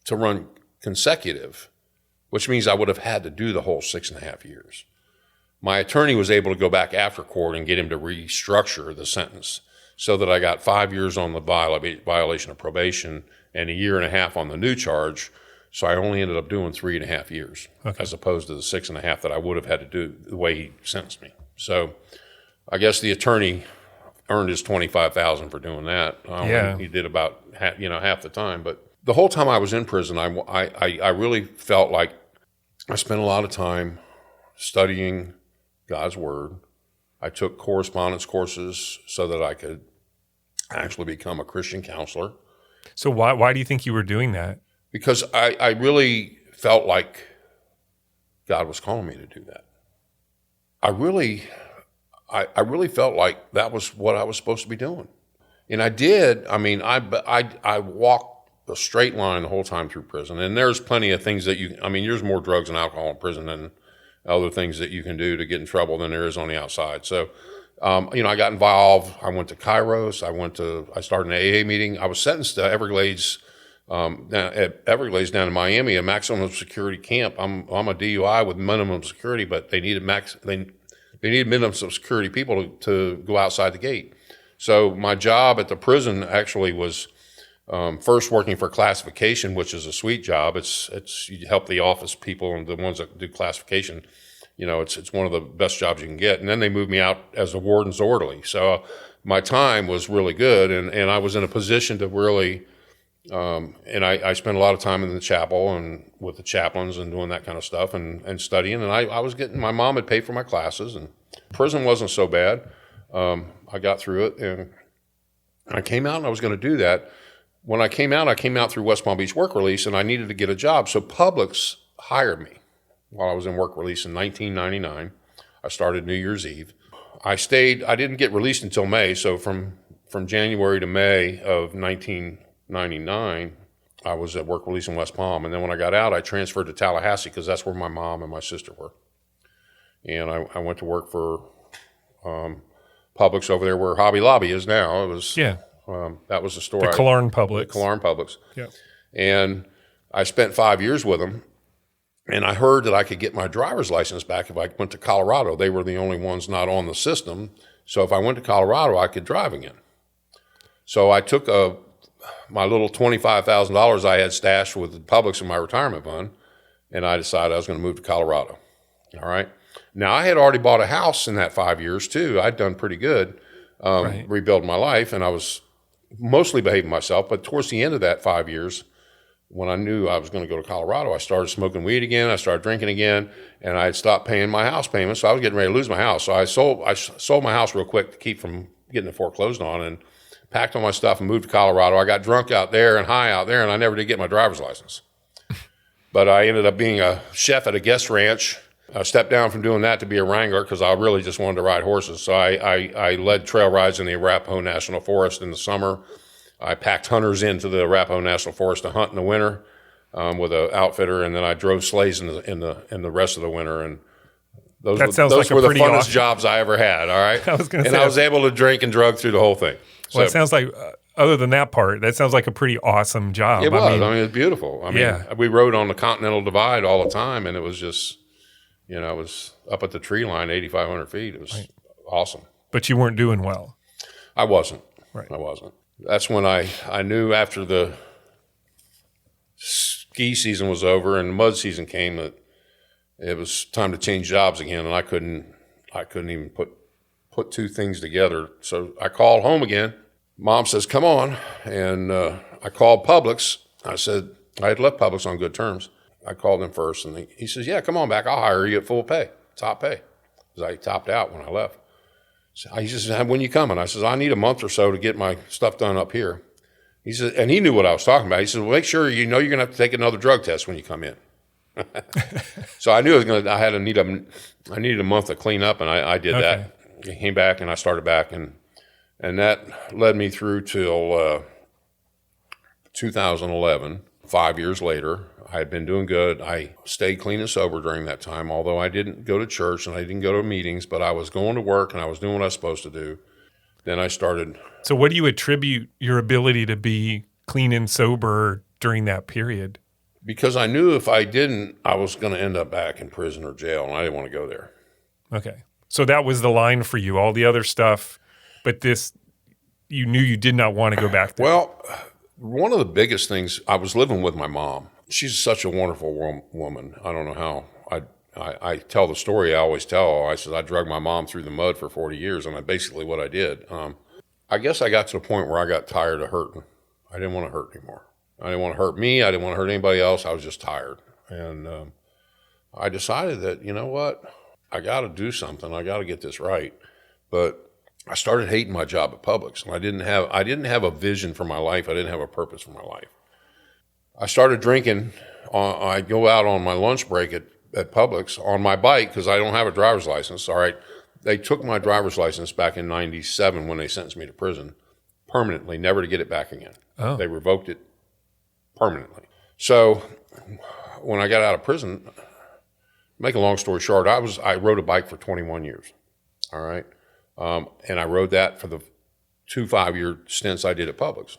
to run consecutive, which means I would have had to do the whole 6.5 years. My attorney was able to go back after court and get him to restructure the sentence so that I got 5 years on the violation of probation and 1.5 years on the new charge. So I only ended up doing 3.5 years as opposed to the 6.5 that I would have had to do the way he sentenced me. So I guess the attorney earned his $25,000 for doing that. He did about half the time. But the whole time I was in prison, I really felt like I spent a lot of time studying, God's Word. I took correspondence courses so that I could actually become a Christian counselor. So why do you think you were doing that? Because I really felt like God was calling me to do that. I really felt like that was what I was supposed to be doing. And I did. I mean, I walked a straight line the whole time through prison. And there's plenty of things that there's more drugs and alcohol in prison than other things that you can do to get in trouble than there is on the outside. So, I got involved. I went to Kairos. I started an AA meeting. I was sentenced to Everglades, at Everglades down in Miami, a maximum security camp. I'm a DUI with minimum security, but they needed minimum security people to go outside the gate. So my job at the prison actually was first working for classification, which is a sweet job. It's you help the office people and the ones that do classification. It's one of the best jobs you can get. And then they moved me out as a warden's orderly. So my time was really good, and I was in a position to really, and I spent a lot of time in the chapel and with the chaplains and doing that kind of stuff and studying. And I was my mom had paid for my classes, and prison wasn't so bad. I got through it, and I came out, and I was going to do that. When I came out through West Palm Beach work release, and I needed to get a job. So Publix hired me while I was in work release in 1999. I started New Year's Eve. I didn't get released until May. So from January to May of 1999, I was at work release in West Palm. And then when I got out, I transferred to Tallahassee because that's where my mom and my sister were. And I went to work for Publix over there where Hobby Lobby is now. It was that was the store. The Killarn Publix. The Killarn Publix. Yeah. And I spent 5 years with them. And I heard that I could get my driver's license back if I went to Colorado. They were the only ones not on the system. So if I went to Colorado, I could drive again. So I took my little $25,000 I had stashed with Publix in my retirement fund, and I decided I was going to move to Colorado. All right. Now, I had already bought a house in that 5 years, too. I'd done pretty good, rebuild my life, and I was mostly behaving myself. But towards the end of that 5 years, when I knew I was going to go to Colorado, I started smoking weed again. I started drinking again, and I had stopped paying my house payments. So I was getting ready to lose my house. So I sold my house real quick to keep from getting it foreclosed on, and packed all my stuff and moved to Colorado. I got drunk out there and high out there, and I never did get my driver's license. But I ended up being a chef at a guest ranch. I stepped down from doing that to be a wrangler because I really just wanted to ride horses. So I led trail rides in the Arapahoe National Forest in the summer. I packed hunters into the Arapahoe National Forest to hunt in the winter with an outfitter, and then I drove sleighs in the rest of the winter. And those were the funnest jobs I ever had. All right, I was able to drink and drug through the whole thing. Well, it sounds like, other than that part, that sounds like a pretty awesome job. It was. I mean, it was beautiful. We rode on the Continental Divide all the time, and it was just, it was up at the tree line, 8,500 feet. It was awesome. But you weren't doing well. I wasn't. Right. I wasn't. That's when I knew after the ski season was over and the mud season came that it was time to change jobs again, and I couldn't even put two things together. So I called home again. Mom says, "Come on," and I called Publix. I said I had left Publix on good terms. I called him first, and he says, "Yeah, come on back. I'll hire you at full pay, top pay," because I topped out when I left. So he says, "When you coming?" I says, "I need a month or so to get my stuff done up here." He said, and he knew what I was talking about. He said, "Well, make sure you're going to have to take another drug test when you come in." So I knew I needed a month to clean up, and I did that. I came back and I started back, and that led me through till 2011. 5 years later, I had been doing good. I stayed clean and sober during that time, although I didn't go to church and I didn't go to meetings, but I was going to work and I was doing what I was supposed to do. Then I started. So what do you attribute your ability to be clean and sober during that period? Because I knew if I didn't, I was going to end up back in prison or jail, and I didn't want to go there. Okay. So that was the line for you, all the other stuff, but this, you knew you did not want to go back there. Well, one of the biggest things, I was living with my mom. She's such a wonderful woman. I don't know how. I tell the story I always tell. I said I drug my mom through the mud for 40 years, and that's basically what I did. I guess I got to the point where I got tired of hurting. I didn't want to hurt anymore. I didn't want to hurt me. I didn't want to hurt anybody else. I was just tired. And I decided that, you know what? I got to do something. I got to get this right. But I started hating my job at Publix, and I didn't have a vision for my life. I didn't have a purpose for my life. I started drinking. I go out on my lunch break at Publix on my bike because I don't have a driver's license. All right. They took my driver's license back in 97 when they sentenced me to prison permanently, never to get it back again. Oh. They revoked it permanently. So when I got out of prison, make a long story short, I rode a bike for 21 years. All right. And I rode that for the 2 5-year stints I did at Publix.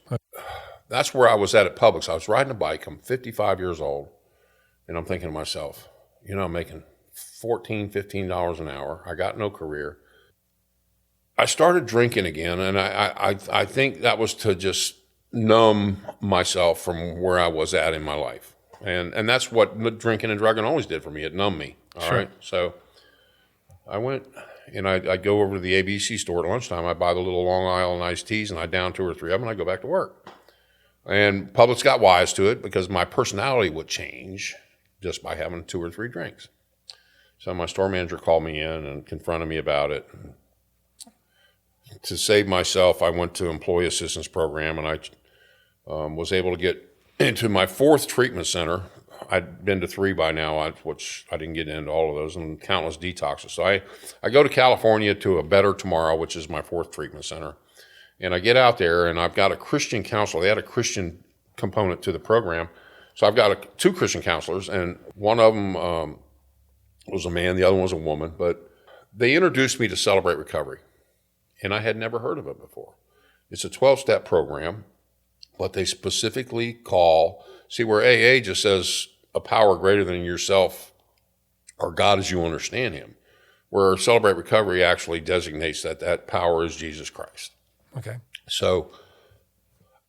That's where I was at Publix. I was riding a bike. I'm 55 years old. And I'm thinking to myself, I'm making $14, $15 an hour. I got no career. I started drinking again, and I think that was to just numb myself from where I was at in my life. And that's what drinking and drugging always did for me. It numbed me. All right. So I went and I go over to the ABC store at lunchtime. I buy the little Long Island iced teas, and I down 2 or 3 of them, and I go back to work. And Publix got wise to it because my personality would change just by having 2 or 3 drinks. So my store manager called me in and confronted me about it. To save myself, I went to employee assistance program, and I was able to get into my 4th treatment center. I'd been to 3 by now, which I didn't get into all of those, and countless detoxes. So I go to California to a Better Tomorrow, which is my 4th treatment center. And I get out there, and I've got a Christian counselor. They had a Christian component to the program. So I've got 2 Christian counselors, and one of them was a man, the other one was a woman. But they introduced me to Celebrate Recovery, and I had never heard of it before. It's a 12-step program, but they specifically see where AA just says a power greater than yourself or God as you understand him, where Celebrate Recovery actually designates that power is Jesus Christ. Okay. So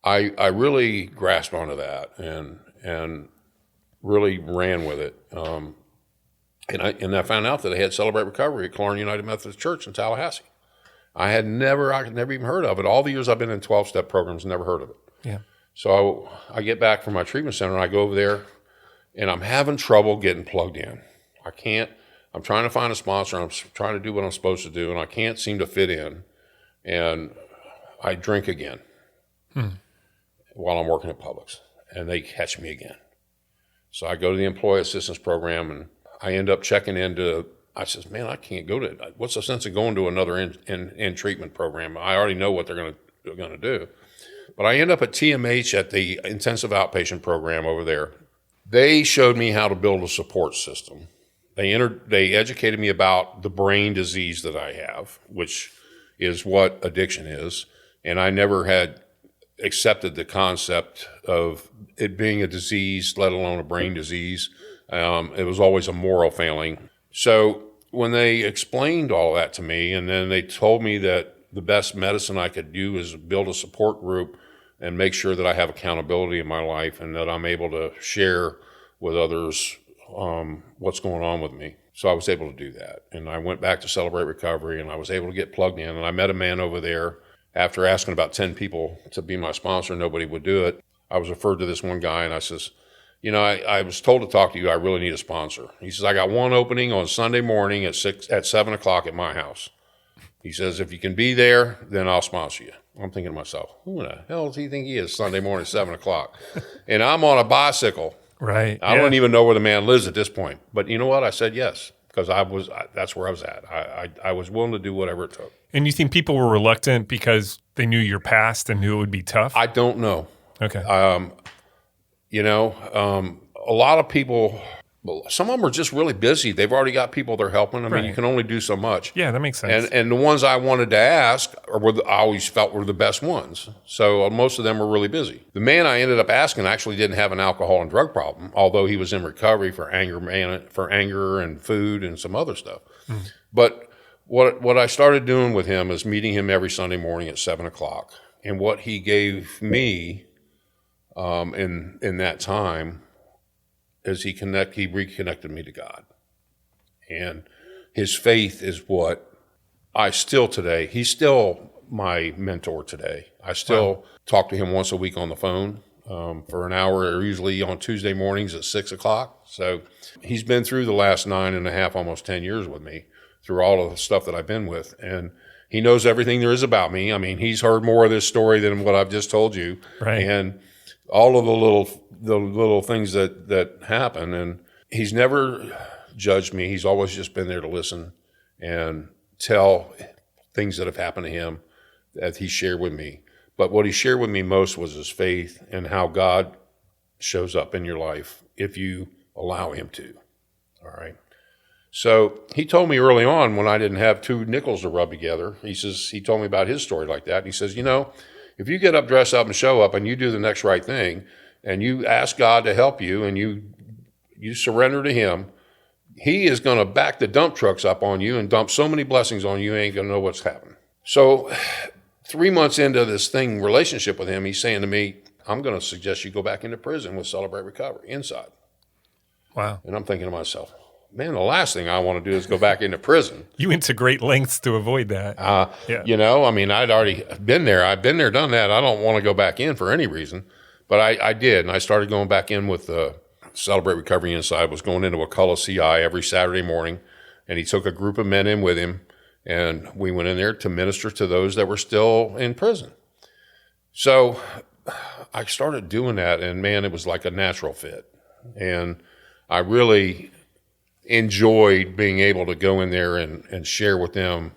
I really grasped onto that and really ran with it. And I found out that they had Celebrate Recovery at Clarendon United Methodist Church in Tallahassee. I had never even heard of it. All the years I've been in 12-step programs, never heard of it. Yeah. So I get back from my treatment center, and I go over there, and I'm having trouble getting plugged in. I'm trying to find a sponsor. I'm trying to do what I'm supposed to do, and I can't seem to fit in. And I drink again while I'm working at Publix, and they catch me again. So I go to the employee assistance program, and I end up checking into. I says, man, I can't go to. What's the sense of going to another in treatment program? I already know what they're going to do. But I end up at TMH at the intensive outpatient program over there. They showed me how to build a support system. They educated me about the brain disease that I have, which is what addiction is. And I never had accepted the concept of it being a disease, let alone a brain disease. It was always a moral failing. So when they explained all that to me, and then they told me that the best medicine I could do is build a support group and make sure that I have accountability in my life and that I'm able to share with others what's going on with me. So I was able to do that. And I went back to Celebrate Recovery, and I was able to get plugged in. And I met a man over there. After asking about 10 people to be my sponsor, nobody would do it. I was referred to this one guy, and I says, I was told to talk to you. I really need a sponsor. He says, I got one opening on Sunday morning at 7 o'clock at my house. He says, if you can be there, then I'll sponsor you. I'm thinking to myself, who the hell does he think he is Sunday morning at 7 o'clock? And I'm on a bicycle. Right. I don't even know where the man lives at this point. But you know what? I said yes, because that's where I was at. I was willing to do whatever it took. And you think people were reluctant because they knew your past and knew it would be tough? I don't know. Okay. A lot of people, some of them are just really busy. They've already got people they're helping. I mean, you can only do so much. Yeah, that makes sense. And the ones I wanted to ask I always felt were the best ones. So most of them were really busy. The man I ended up asking actually didn't have an alcohol and drug problem, although he was in recovery for anger and food and some other stuff. But what I started doing with him is meeting him every Sunday morning at 7 o'clock. And what he gave me in that time is he reconnected me to God. And his faith is what he's still my mentor today. I still talk to him once a week on the phone. for an hour, usually on Tuesday mornings at 6 o'clock. So he's been through the last 9.5, almost 10 years with me, through all of the stuff that I've been with. And he knows everything there is about me. I mean, he's heard more of this story than what I've just told you. Right. And all of the little things that happen. And he's never judged me. He's always just been there to listen and tell things that have happened to him that he shared with me. But what he shared with me most was his faith and how God shows up in your life if you allow him to. All right. So he told me early on, when I didn't have two nickels to rub together, he told me about his story like that. And he says, if you get up, dress up, and show up, and you do the next right thing, and you ask God to help you, and you surrender to him, he is going to back the dump trucks up on you and dump so many blessings on you, you ain't going to know what's happening. So 3 months into this relationship with him, he's saying to me, I'm going to suggest you go back into prison with Celebrate Recovery inside. Wow. And I'm thinking to myself, man, the last thing I want to do is go back into prison. You went to great lengths to avoid that. Yeah. I mean, I'd already been there. I've been there, done that. I don't want to go back in for any reason. But I did, and I started going back in with Celebrate Recovery inside, was going into a Cullah CI every Saturday morning, and he took a group of men in with him, and we went in there to minister to those that were still in prison. So I started doing that, and man, it was like a natural fit. And I really enjoyed being able to go in there and share with them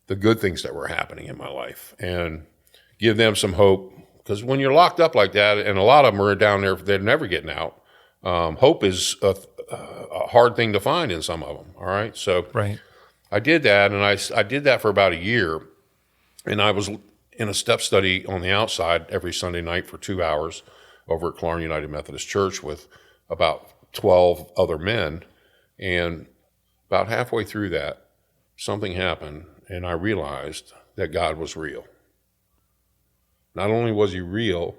the good things that were happening in my life and give them some hope. Because when you're locked up like that, and a lot of them are down there, they're never getting out, hope is a hard thing to find in some of them, all right? So right. I did that, and I did that for about a year, and I was in a step study on the outside every Sunday night for 2 hours over at Clarn United Methodist Church with about 12 other men. And about halfway through that, something happened, and I realized that God was real. Not only was he real,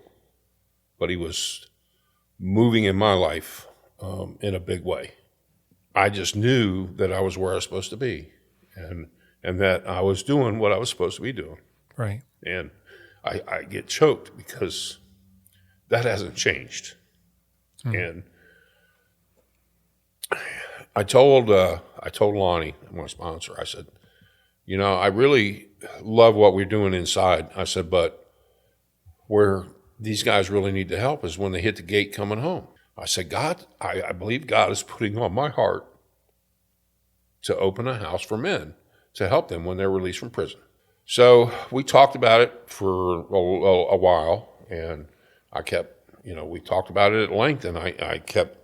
but he was moving in my life in a big way. I just knew that I was where I was supposed to be, and that I was doing what I was supposed to be doing. Right. And I get choked because that hasn't changed. And I told Lonnie, my sponsor, I said, I really love what we're doing inside. I said, but where these guys really need the help is when they hit the gate coming home. I said, God, I believe God is putting on my heart to open a house for men to help them when they're released from prison. So we talked about it for a while, and I kept, we talked about it at length, and I kept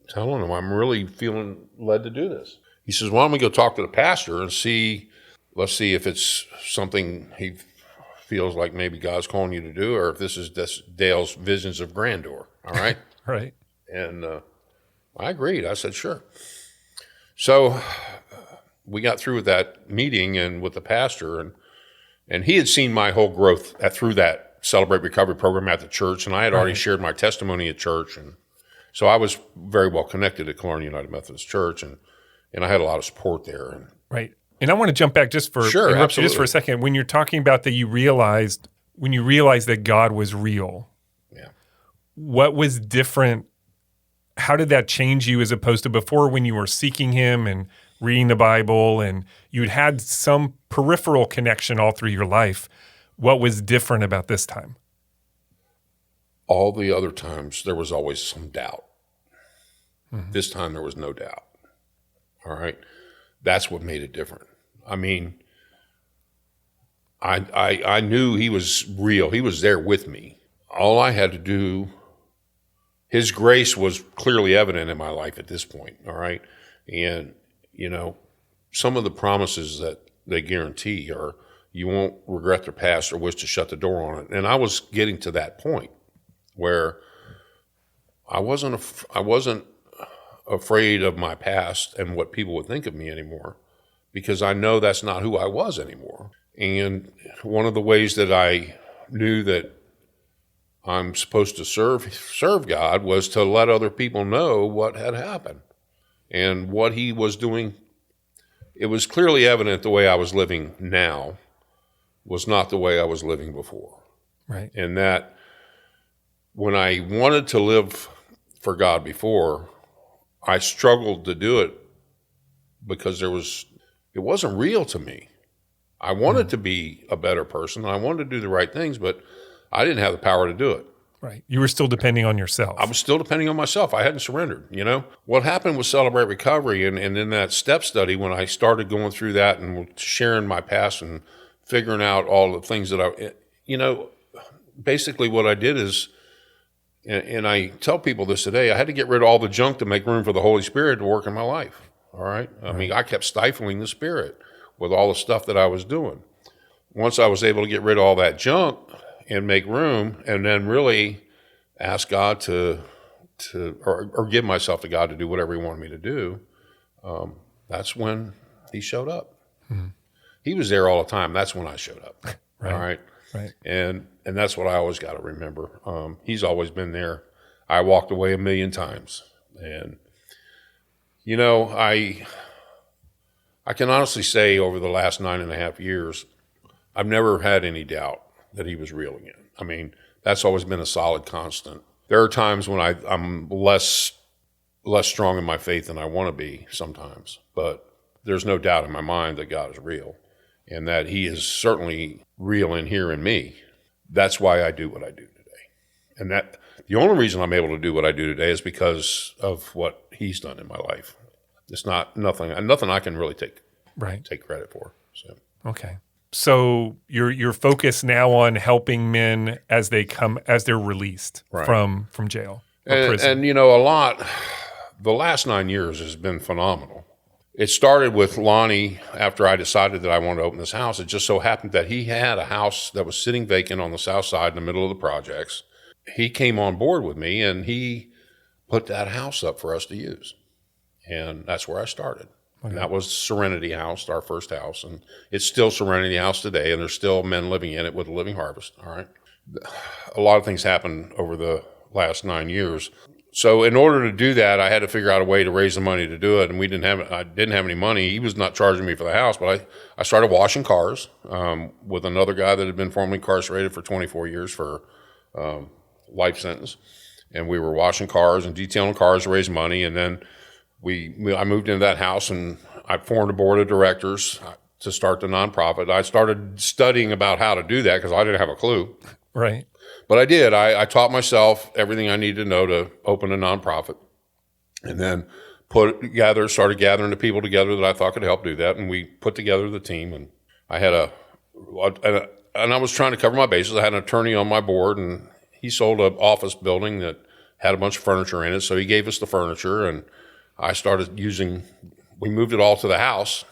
telling him, I'm really feeling led to do this. He says, why don't we go talk to the pastor and let's see if it's something he feels like maybe God's calling you to do, or if this is Dale's visions of grandeur. All right. Right. And I agreed. I said, sure. So we got through with that meeting and with the pastor, and he had seen my whole growth through that Celebrate Recovery program at the church, and I had already shared my testimony at church, and so I was very well connected at Clarn United Methodist Church, and I had a lot of support there. And right. And I want to jump back just for interrupt you just for a second. When you're talking about that, when you realized that God was real. Yeah. What was different? How did that change you as opposed to before, when you were seeking him and reading the Bible and you'd had some peripheral connection all through your life? What was different about this time? All the other times, there was always some doubt. Mm-hmm. This time, there was no doubt. All right? That's what made it different. I mean, I knew he was real. He was there with me. All I had to do, his grace was clearly evident in my life at this point, all right? And, some of the promises that they guarantee are you won't regret the past or wish to shut the door on it. And I was getting to that point where I wasn't afraid of my past and what people would think of me anymore, because I know that's not who I was anymore. And one of the ways that I knew that I'm supposed to serve God was to let other people know what had happened and what he was doing. It was clearly evident the way I was living now was not the way I was living before. Right. And that when I wanted to live for God before, I struggled to do it because it wasn't real to me. I wanted to be a better person. I wanted to do the right things, but I didn't have the power to do it. Right. You were still depending on yourself. I was still depending on myself. I hadn't surrendered, What happened with Celebrate Recovery and in that step study, when I started going through that and sharing my past and figuring out all the things that basically what I did is, and I tell people this today, I had to get rid of all the junk to make room for the Holy Spirit to work in my life. All right. I mean, I kept stifling the Spirit with all the stuff that I was doing. Once I was able to get rid of all that junk and make room, and then really ask God or give myself to God to do whatever He wanted me to do, that's when He showed up. Mm-hmm. He was there all the time. That's when I showed up. Right. All right. Right. And that's what I always got to remember. He's always been there. I walked away 1,000,000 times. And, I can honestly say over the last 9.5 years, I've never had any doubt that He was real again. I mean, that's always been a solid constant. There are times when I'm less strong in my faith than I want to be sometimes, but there's no doubt in my mind that God is real and that He is certainly real in here in me. That's why I do what I do today. And that the only reason I'm able to do what I do today is because of what He's done in my life. It's nothing I can really take credit for. So. Okay. So you're focused now on helping men as they're released from jail or prison. And the last 9 years has been phenomenal. It started with Lonnie after I decided that I wanted to open this house. It just so happened that he had a house that was sitting vacant on the south side in the middle of the projects. He came on board with me and he put that house up for us to use. And that's where I started. Okay. And that was Serenity House, our first house. And it's still Serenity House today, and there's still men living in it with a living harvest, all right? A lot of things happened over the last 9 years. So in order to do that, I had to figure out a way to raise the money to do it, and I didn't have any money. He was not charging me for the house, but I started washing cars with another guy that had been formerly incarcerated for 24 years for life sentence. And we were washing cars and detailing cars to raise money, and then I moved into that house and I formed a board of directors to start the nonprofit. I started studying about how to do that because I didn't have a clue. Right. But I did. I taught myself everything I needed to know to open a nonprofit, and then started gathering the people together that I thought could help do that. And we put together the team, and I had and I was trying to cover my bases. I had an attorney on my board, and he sold an office building that had a bunch of furniture in it. So he gave us the furniture, and I started we moved it all to the house,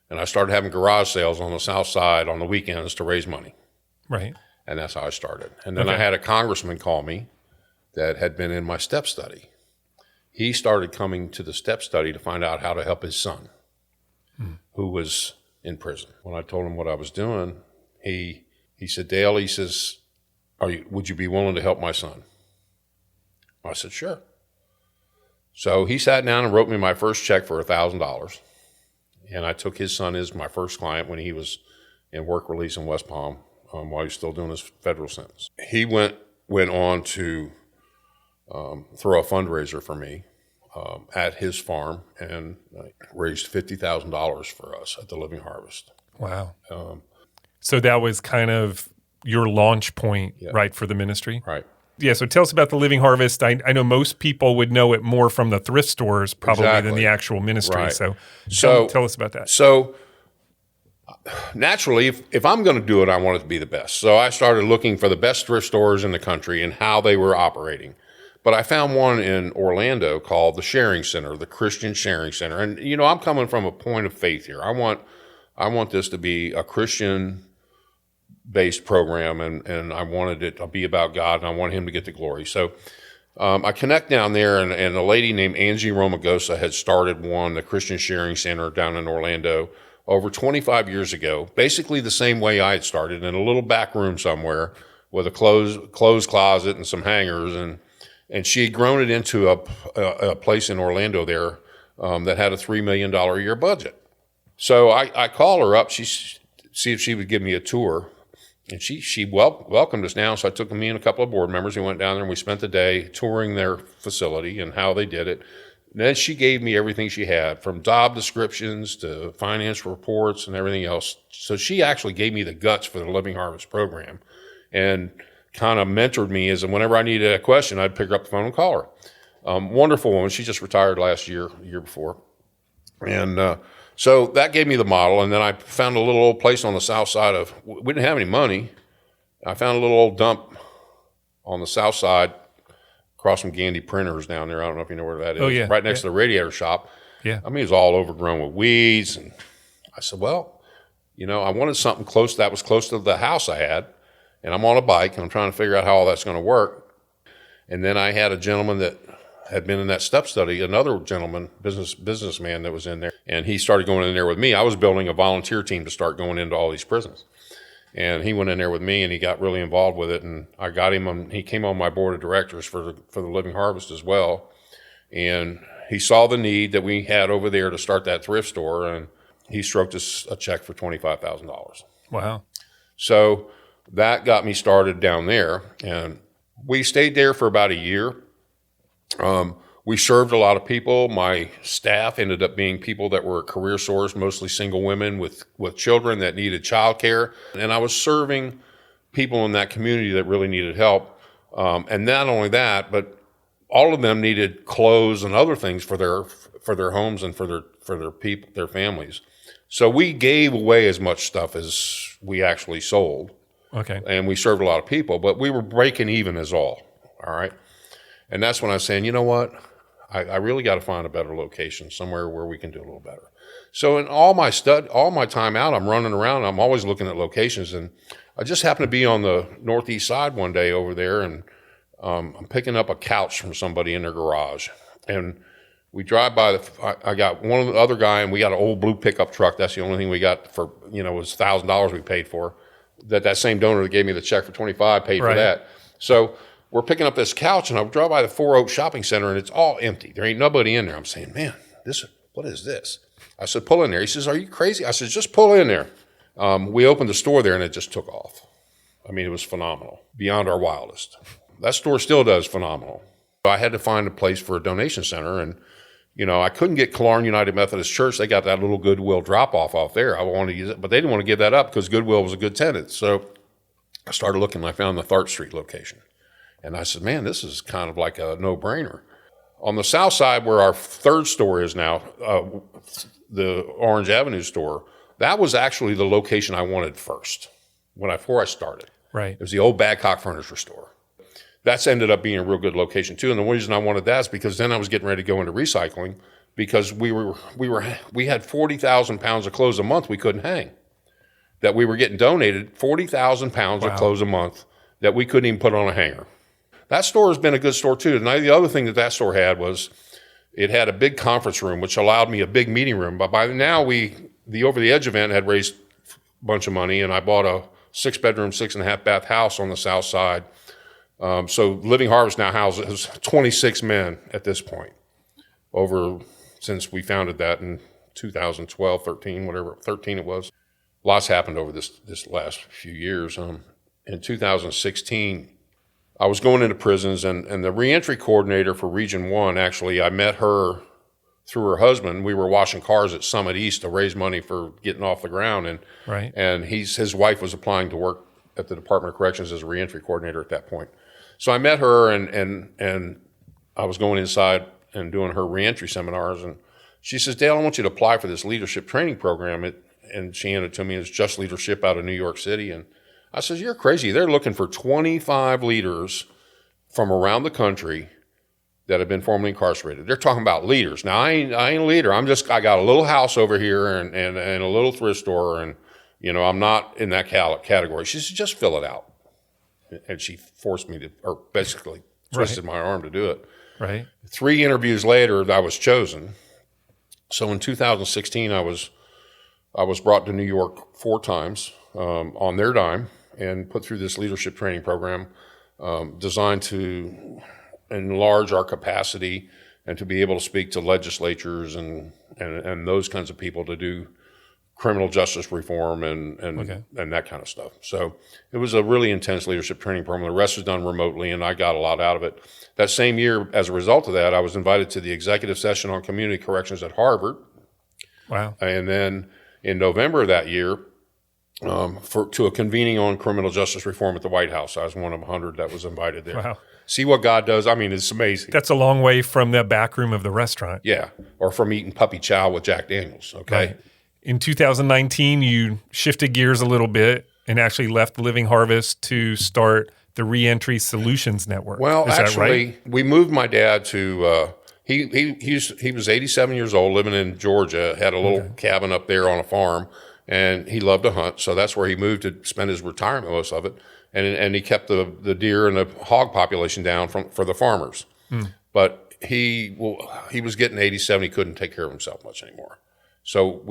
and I started having garage sales on the south side on the weekends to raise money. Right. And that's how I started. And then I had a congressman call me that had been in my step study. He started coming to the step study to find out how to help his son, who was in prison. When I told him what I was doing, he said, Dale, he says, would you be willing to help my son? I said, sure. So he sat down and wrote me my first check for $1,000. And I took his son as my first client when he was in work release in West Palm while he was still doing his federal sentence. He went on to throw a fundraiser for me at his farm and raised $50,000 for us at the Living Harvest. Wow. So that was kind of your launch point, right, for the ministry? Right. Yeah, so tell us about the Living Harvest. I know most people would know it more from the thrift stores probably than the actual ministry. Right. So tell us about that. So naturally, if I'm going to do it, I want it to be the best. So I started looking for the best thrift stores in the country and how they were operating. But I found one in Orlando called the Sharing Center, the Christian Sharing Center. And, I'm coming from a point of faith here. I want this to be a Christian based program, and I wanted it to be about God, and I want Him to get the glory. So I connect down there, and a lady named Angie Romagosa had started the Christian Sharing Center down in Orlando over 25 years ago, basically the same way I had started, in a little back room somewhere with a clothes closet and some hangers, and she had grown it into a place in Orlando there that had a $3 million a year budget. So I call her up, see if she would give me a tour. And she welcomed us down. So I took me and a couple of board members. We went down there and we spent the day touring their facility and how they did it. And then she gave me everything she had, from job descriptions to finance reports and everything else. So she actually gave me the guts for the Living Harvest program and kind of mentored me as whenever I needed a question, I'd pick up the phone and call her. Wonderful woman. She just retired last year, the year before. And so that gave me the model. And then I found a little old place on the south side we didn't have any money. I found a little old dump on the south side across from Gandy Printers down there. I don't know if you know where that is. Oh, yeah. Right next to the radiator shop. Yeah. I mean, it was all overgrown with weeds. And I said, well, I wanted something that was close to the house I had. And I'm on a bike and I'm trying to figure out how all that's going to work. And then I had a gentleman that had been in that step study, another gentleman, businessman that was in there, and he started going in there with me. I was building a volunteer team to start going into all these prisons. And he went in there with me and he got really involved with it. And I got him he came on my board of directors for the Living Harvest as well. And he saw the need that we had over there to start that thrift store, and he stroked us a check for $25,000. Wow. So that got me started down there, and we stayed there for about a year. We served a lot of people. My staff ended up being people that were career source, mostly single women with children that needed childcare. And I was serving people in that community that really needed help. And not only that, but all of them needed clothes and other things for their homes and for their people, their families. So we gave away as much stuff as we actually sold. Okay. And we served a lot of people, but we were breaking even as all right? And that's when I was saying, you know what? I really got to find a better location, somewhere where we can do a little better. So in all my time out, I'm running around. I'm always looking at locations, and I just happened to be on the northeast side one day over there, and I'm picking up a couch from somebody in their garage, and we drive by I got one other guy, and we got an old blue pickup truck. That's the only thing we got for, it was $1,000 we paid for. That same donor that gave me the check for $25 paid for that. So we're picking up this couch, and I drive by the Four Oaks Shopping Center, and it's all empty. There ain't nobody in there. I'm saying, man, what is this? I said, pull in there. He says, are you crazy? I said, just pull in there. We opened the store there, and it just took off. I mean, it was phenomenal, beyond our wildest. That store still does phenomenal. I had to find a place for a donation center, and I couldn't get Killearn United Methodist Church. They got that little Goodwill drop-off off there. I wanted to use it, but they didn't want to give that up because Goodwill was a good tenant. So I started looking, and I found the Tharp Street location. And I said, man, this is kind of like a no-brainer. On the south side, where our third store is now, the Orange Avenue store, that was actually the location I wanted first before I started. Right. It was the old Badcock Furniture Store. That's ended up being a real good location too. And the reason I wanted that is because then I was getting ready to go into recycling, because we had 40,000 pounds of clothes a month we couldn't hang, that we were getting donated 40,000 pounds of clothes a month that we couldn't even put on a hanger. That store has been a good store too. And the other thing that store had was it had a big conference room, which allowed me a big meeting room. But by now the Over the Edge event had raised a bunch of money, and I bought a 6-bedroom, 6.5 bath house on the south side. So Living Harvest now houses 26 men at this point, since we founded that in 2012, 13 it was. Lots happened over this last few years. In 2016, I was going into prisons, and the reentry coordinator for Region 1, actually, I met her through her husband. We were washing cars at Summit East to raise money for getting off the ground. And his wife was applying to work at the Department of Corrections as a reentry coordinator at that point. So I met her, and I was going inside and doing her reentry seminars, and she says, Dale, I want you to apply for this leadership training program. And she handed it to me. It's Just Leadership out of New York City. And I says, you're crazy. They're looking for 25 leaders from around the country that have been formerly incarcerated. They're talking about leaders. Now, I ain't a leader. I got a little house over here and a little thrift store, and, I'm not in that category. She said, just fill it out. And she forced me or basically twisted my arm to do it. Right. 3 interviews later, I was chosen. So in 2016, I was brought to New York 4 times on their dime and put through this leadership training program designed to enlarge our capacity and to be able to speak to legislatures and those kinds of people to do criminal justice reform and that kind of stuff. So it was a really intense leadership training program. The rest was done remotely, and I got a lot out of it. That same year, as a result of that, I was invited to the executive session on community corrections at Harvard. Wow. And then in November of that year, to a convening on criminal justice reform at the White House. I was one of 100 that was invited there. Wow. See what God does. I mean, it's amazing. That's a long way from the back room of the restaurant. Yeah. Or from eating puppy chow with Jack Daniels. Okay. Right. In 2019, you shifted gears a little bit and actually left Living Harvest to start the Reentry Solutions Network. Well, Is actually, that right? we moved my dad to, he was 87 years old, living in Georgia, had a little cabin up there on a farm, and he loved to hunt. So that's where he moved to spend his retirement, most of it. And he kept the deer and the hog population down for the farmers. But he was getting 87. He couldn't take care of himself much anymore. So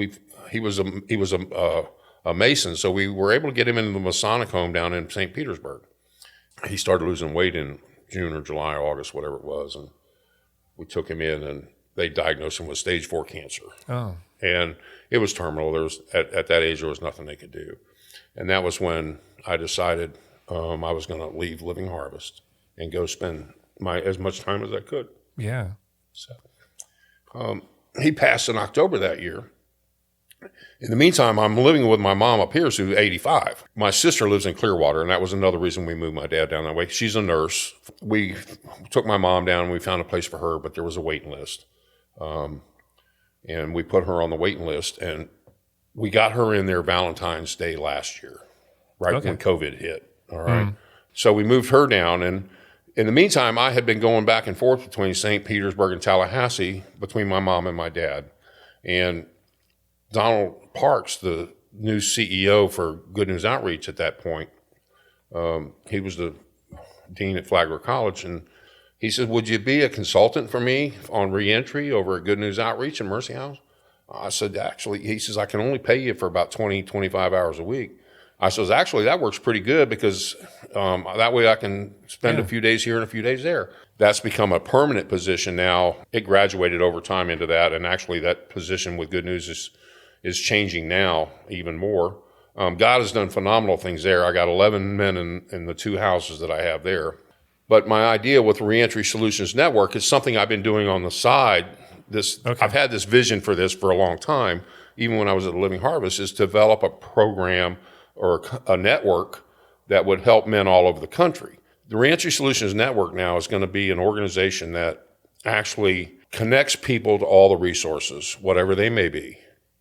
he was a Mason. So we were able to get him into the Masonic home down in St. Petersburg. He started losing weight in June or July or August, whatever it was. And we took him in, and they diagnosed him with stage 4 cancer. Oh. And it was terminal. There was at that age, there was nothing they could do. And that was when I decided I was going to leave Living Harvest and go spend as much time as I could. Yeah. So he passed in October that year. In the meantime, I'm living with my mom up here, who's 85. My sister lives in Clearwater, and that was another reason we moved my dad down that way. She's a nurse. We took my mom down, and we found a place for her, but there was a waiting list. And we put her on the waiting list, and we got her in there Valentine's Day last year, right when COVID hit. All right. So we moved her down, and in the meantime, I had been going back and forth between St. Petersburg and Tallahassee between my mom and my dad. And Donald Parks, the new CEO for Good News Outreach at that point, he was the dean at Flagler College, and he said, "Would you be a consultant for me on reentry over at Good News Outreach in Mercy House?" I said, "Actually," he says, "I can only pay you for about 20, 25 hours a week." I says, "Actually, that works pretty good because that way I can spend a few days here and a few days there." That's become a permanent position now. It graduated over time into that, and actually that position with Good News is changing now even more. God has done phenomenal things there. I got 11 men in the 2 houses that I have there. But my idea with Reentry Solutions Network is something I've been doing on the side. I've had this vision for this for a long time, even when I was at Living Harvest, is to develop a program or a network that would help men all over the country. The Reentry Solutions Network now is going to be an organization that actually connects people to all the resources, whatever they may be,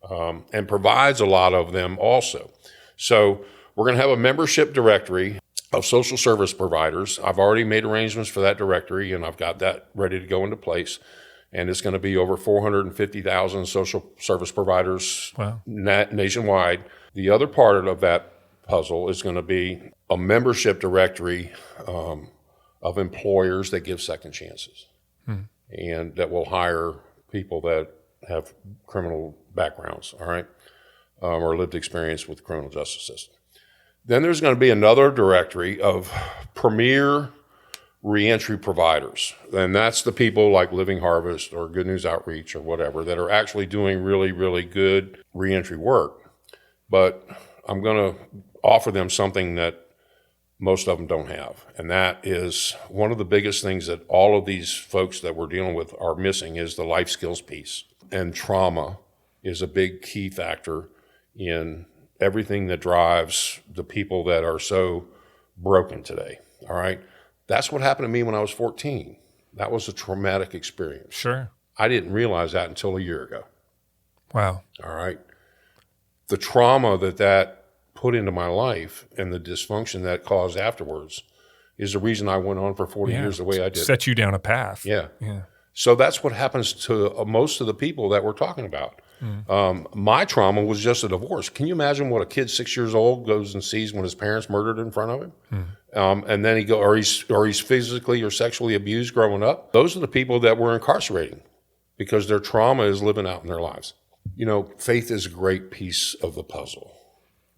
and provides a lot of them also. So we're going to have a membership directory of social service providers. I've already made arrangements for that directory, and I've got that ready to go into place. And it's going to be over 450,000 social service providers nationwide. The other part of that puzzle is going to be a membership directory of employers that give second chances and that will hire people that have criminal backgrounds, all right, or lived experience with the criminal justice system. Then there's going to be another directory of premier reentry providers, and that's the people like Living Harvest or Good News Outreach or whatever that are actually doing really, really good reentry work. But I'm going to offer them something that most of them don't have, and that is one of the biggest things that all of these folks that we're dealing with are missing is the life skills piece. And trauma is a big key factor in everything that drives the people that are so broken today, all right? That's what happened to me when I was 14. That was a traumatic experience. Sure. I didn't realize that until a year ago. Wow. All right. The trauma that put into my life and the dysfunction that caused afterwards is the reason I went on for 40 years the way I did. Set you down a path. Yeah. So that's what happens to most of the people that we're talking about. My trauma was just a divorce. Can you imagine what a kid 6 years old goes and sees when his parents murdered in front of him? And then he's physically or sexually abused growing up? Those are the people that we're incarcerating because their trauma is living out in their lives. You know, faith is a great piece of the puzzle,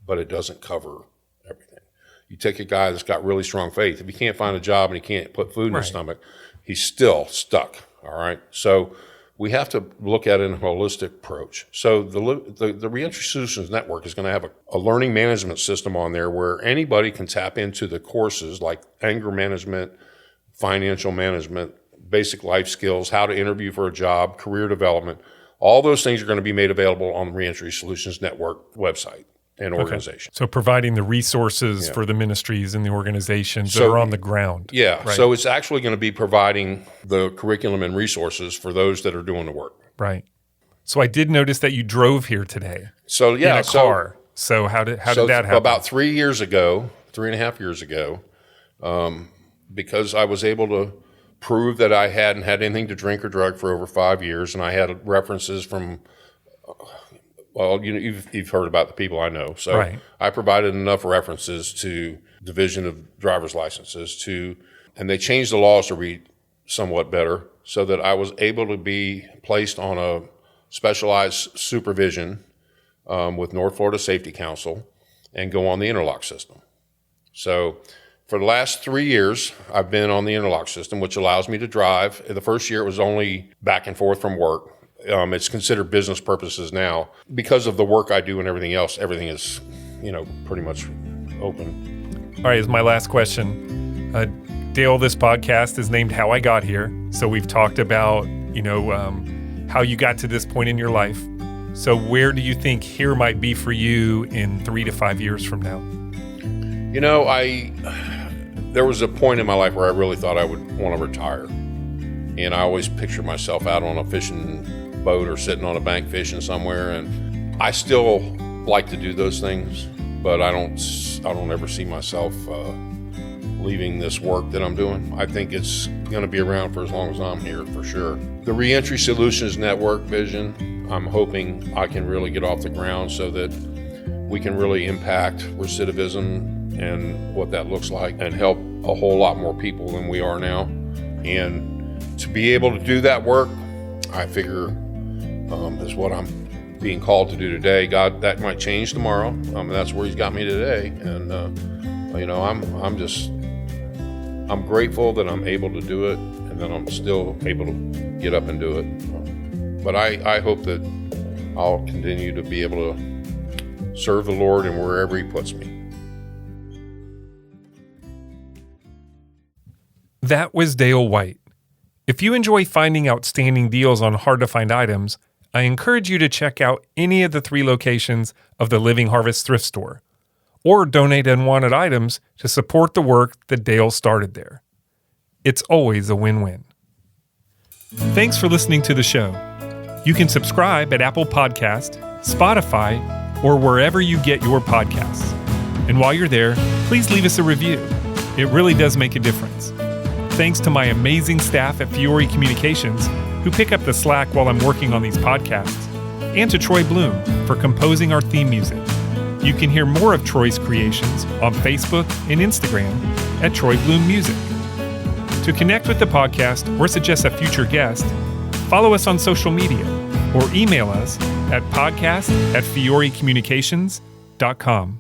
but it doesn't cover everything. You take a guy that's got really strong faith. If he can't find a job and he can't put food in his stomach, he's still stuck, all right? So we have to look at it in a holistic approach. So the Reentry Solutions Network is going to have a learning management system on there where anybody can tap into the courses like anger management, financial management, basic life skills, how to interview for a job, career development. All those things are going to be made available on the Reentry Solutions Network website and organization. So providing the resources for the ministries and the organizations that are on the ground. Yeah. Right. So it's actually going to be providing the curriculum and resources for those that are doing the work. Right. So I did notice that you drove here today. So yeah, in a car. So how did that happen? About 3.5 years ago, because I was able to prove that I hadn't had anything to drink or drug for over 5 years, and I had references from, well, you've heard about the people I know. So right. I provided enough references to Division of Driver's Licenses and they changed the laws to read somewhat better so that I was able to be placed on a specialized supervision with North Florida Safety Council and go on the interlock system. So for the last 3 years, I've been on the interlock system, which allows me to drive. The first year, it was only back and forth from work. It's considered business purposes now. Because of the work I do and everything else, everything is, pretty much open. All right, is my last question. Dale, this podcast is named How I Got Here. So we've talked about, how you got to this point in your life. So where do you think here might be for you in 3 to 5 years from now? There was a point in my life where I really thought I would want to retire. And I always pictured myself out on a fishing boat or sitting on a bank fishing somewhere. And I still like to do those things, but I don't ever see myself leaving this work that I'm doing. I think it's going to be around for as long as I'm here, for sure. The Reentry Solutions Network vision, I'm hoping I can really get off the ground so that we can really impact recidivism and what that looks like and help a whole lot more people than we are now. And to be able to do that work, I figure is what I'm being called to do today. God, that might change tomorrow. That's where He's got me today. And, I'm grateful that I'm able to do it and that I'm still able to get up and do it. But I hope that I'll continue to be able to serve the Lord and wherever He puts me. That was Dale White. If you enjoy finding outstanding deals on hard-to-find items, I encourage you to check out any of the 3 locations of the Living Harvest Thrift Store, or donate unwanted items to support the work that Dale started there. It's always a win-win. Thanks for listening to the show. You can subscribe at Apple Podcast, Spotify, or wherever you get your podcasts. And while you're there, please leave us a review. It really does make a difference. Thanks to my amazing staff at Fiore Communications, who pick up the slack while I'm working on these podcasts, and to Troy Bloom for composing our theme music. You can hear more of Troy's creations on Facebook and Instagram at Troy Bloom Music. To connect with the podcast or suggest a future guest, follow us on social media or email us at podcast@fiorecommunications.com.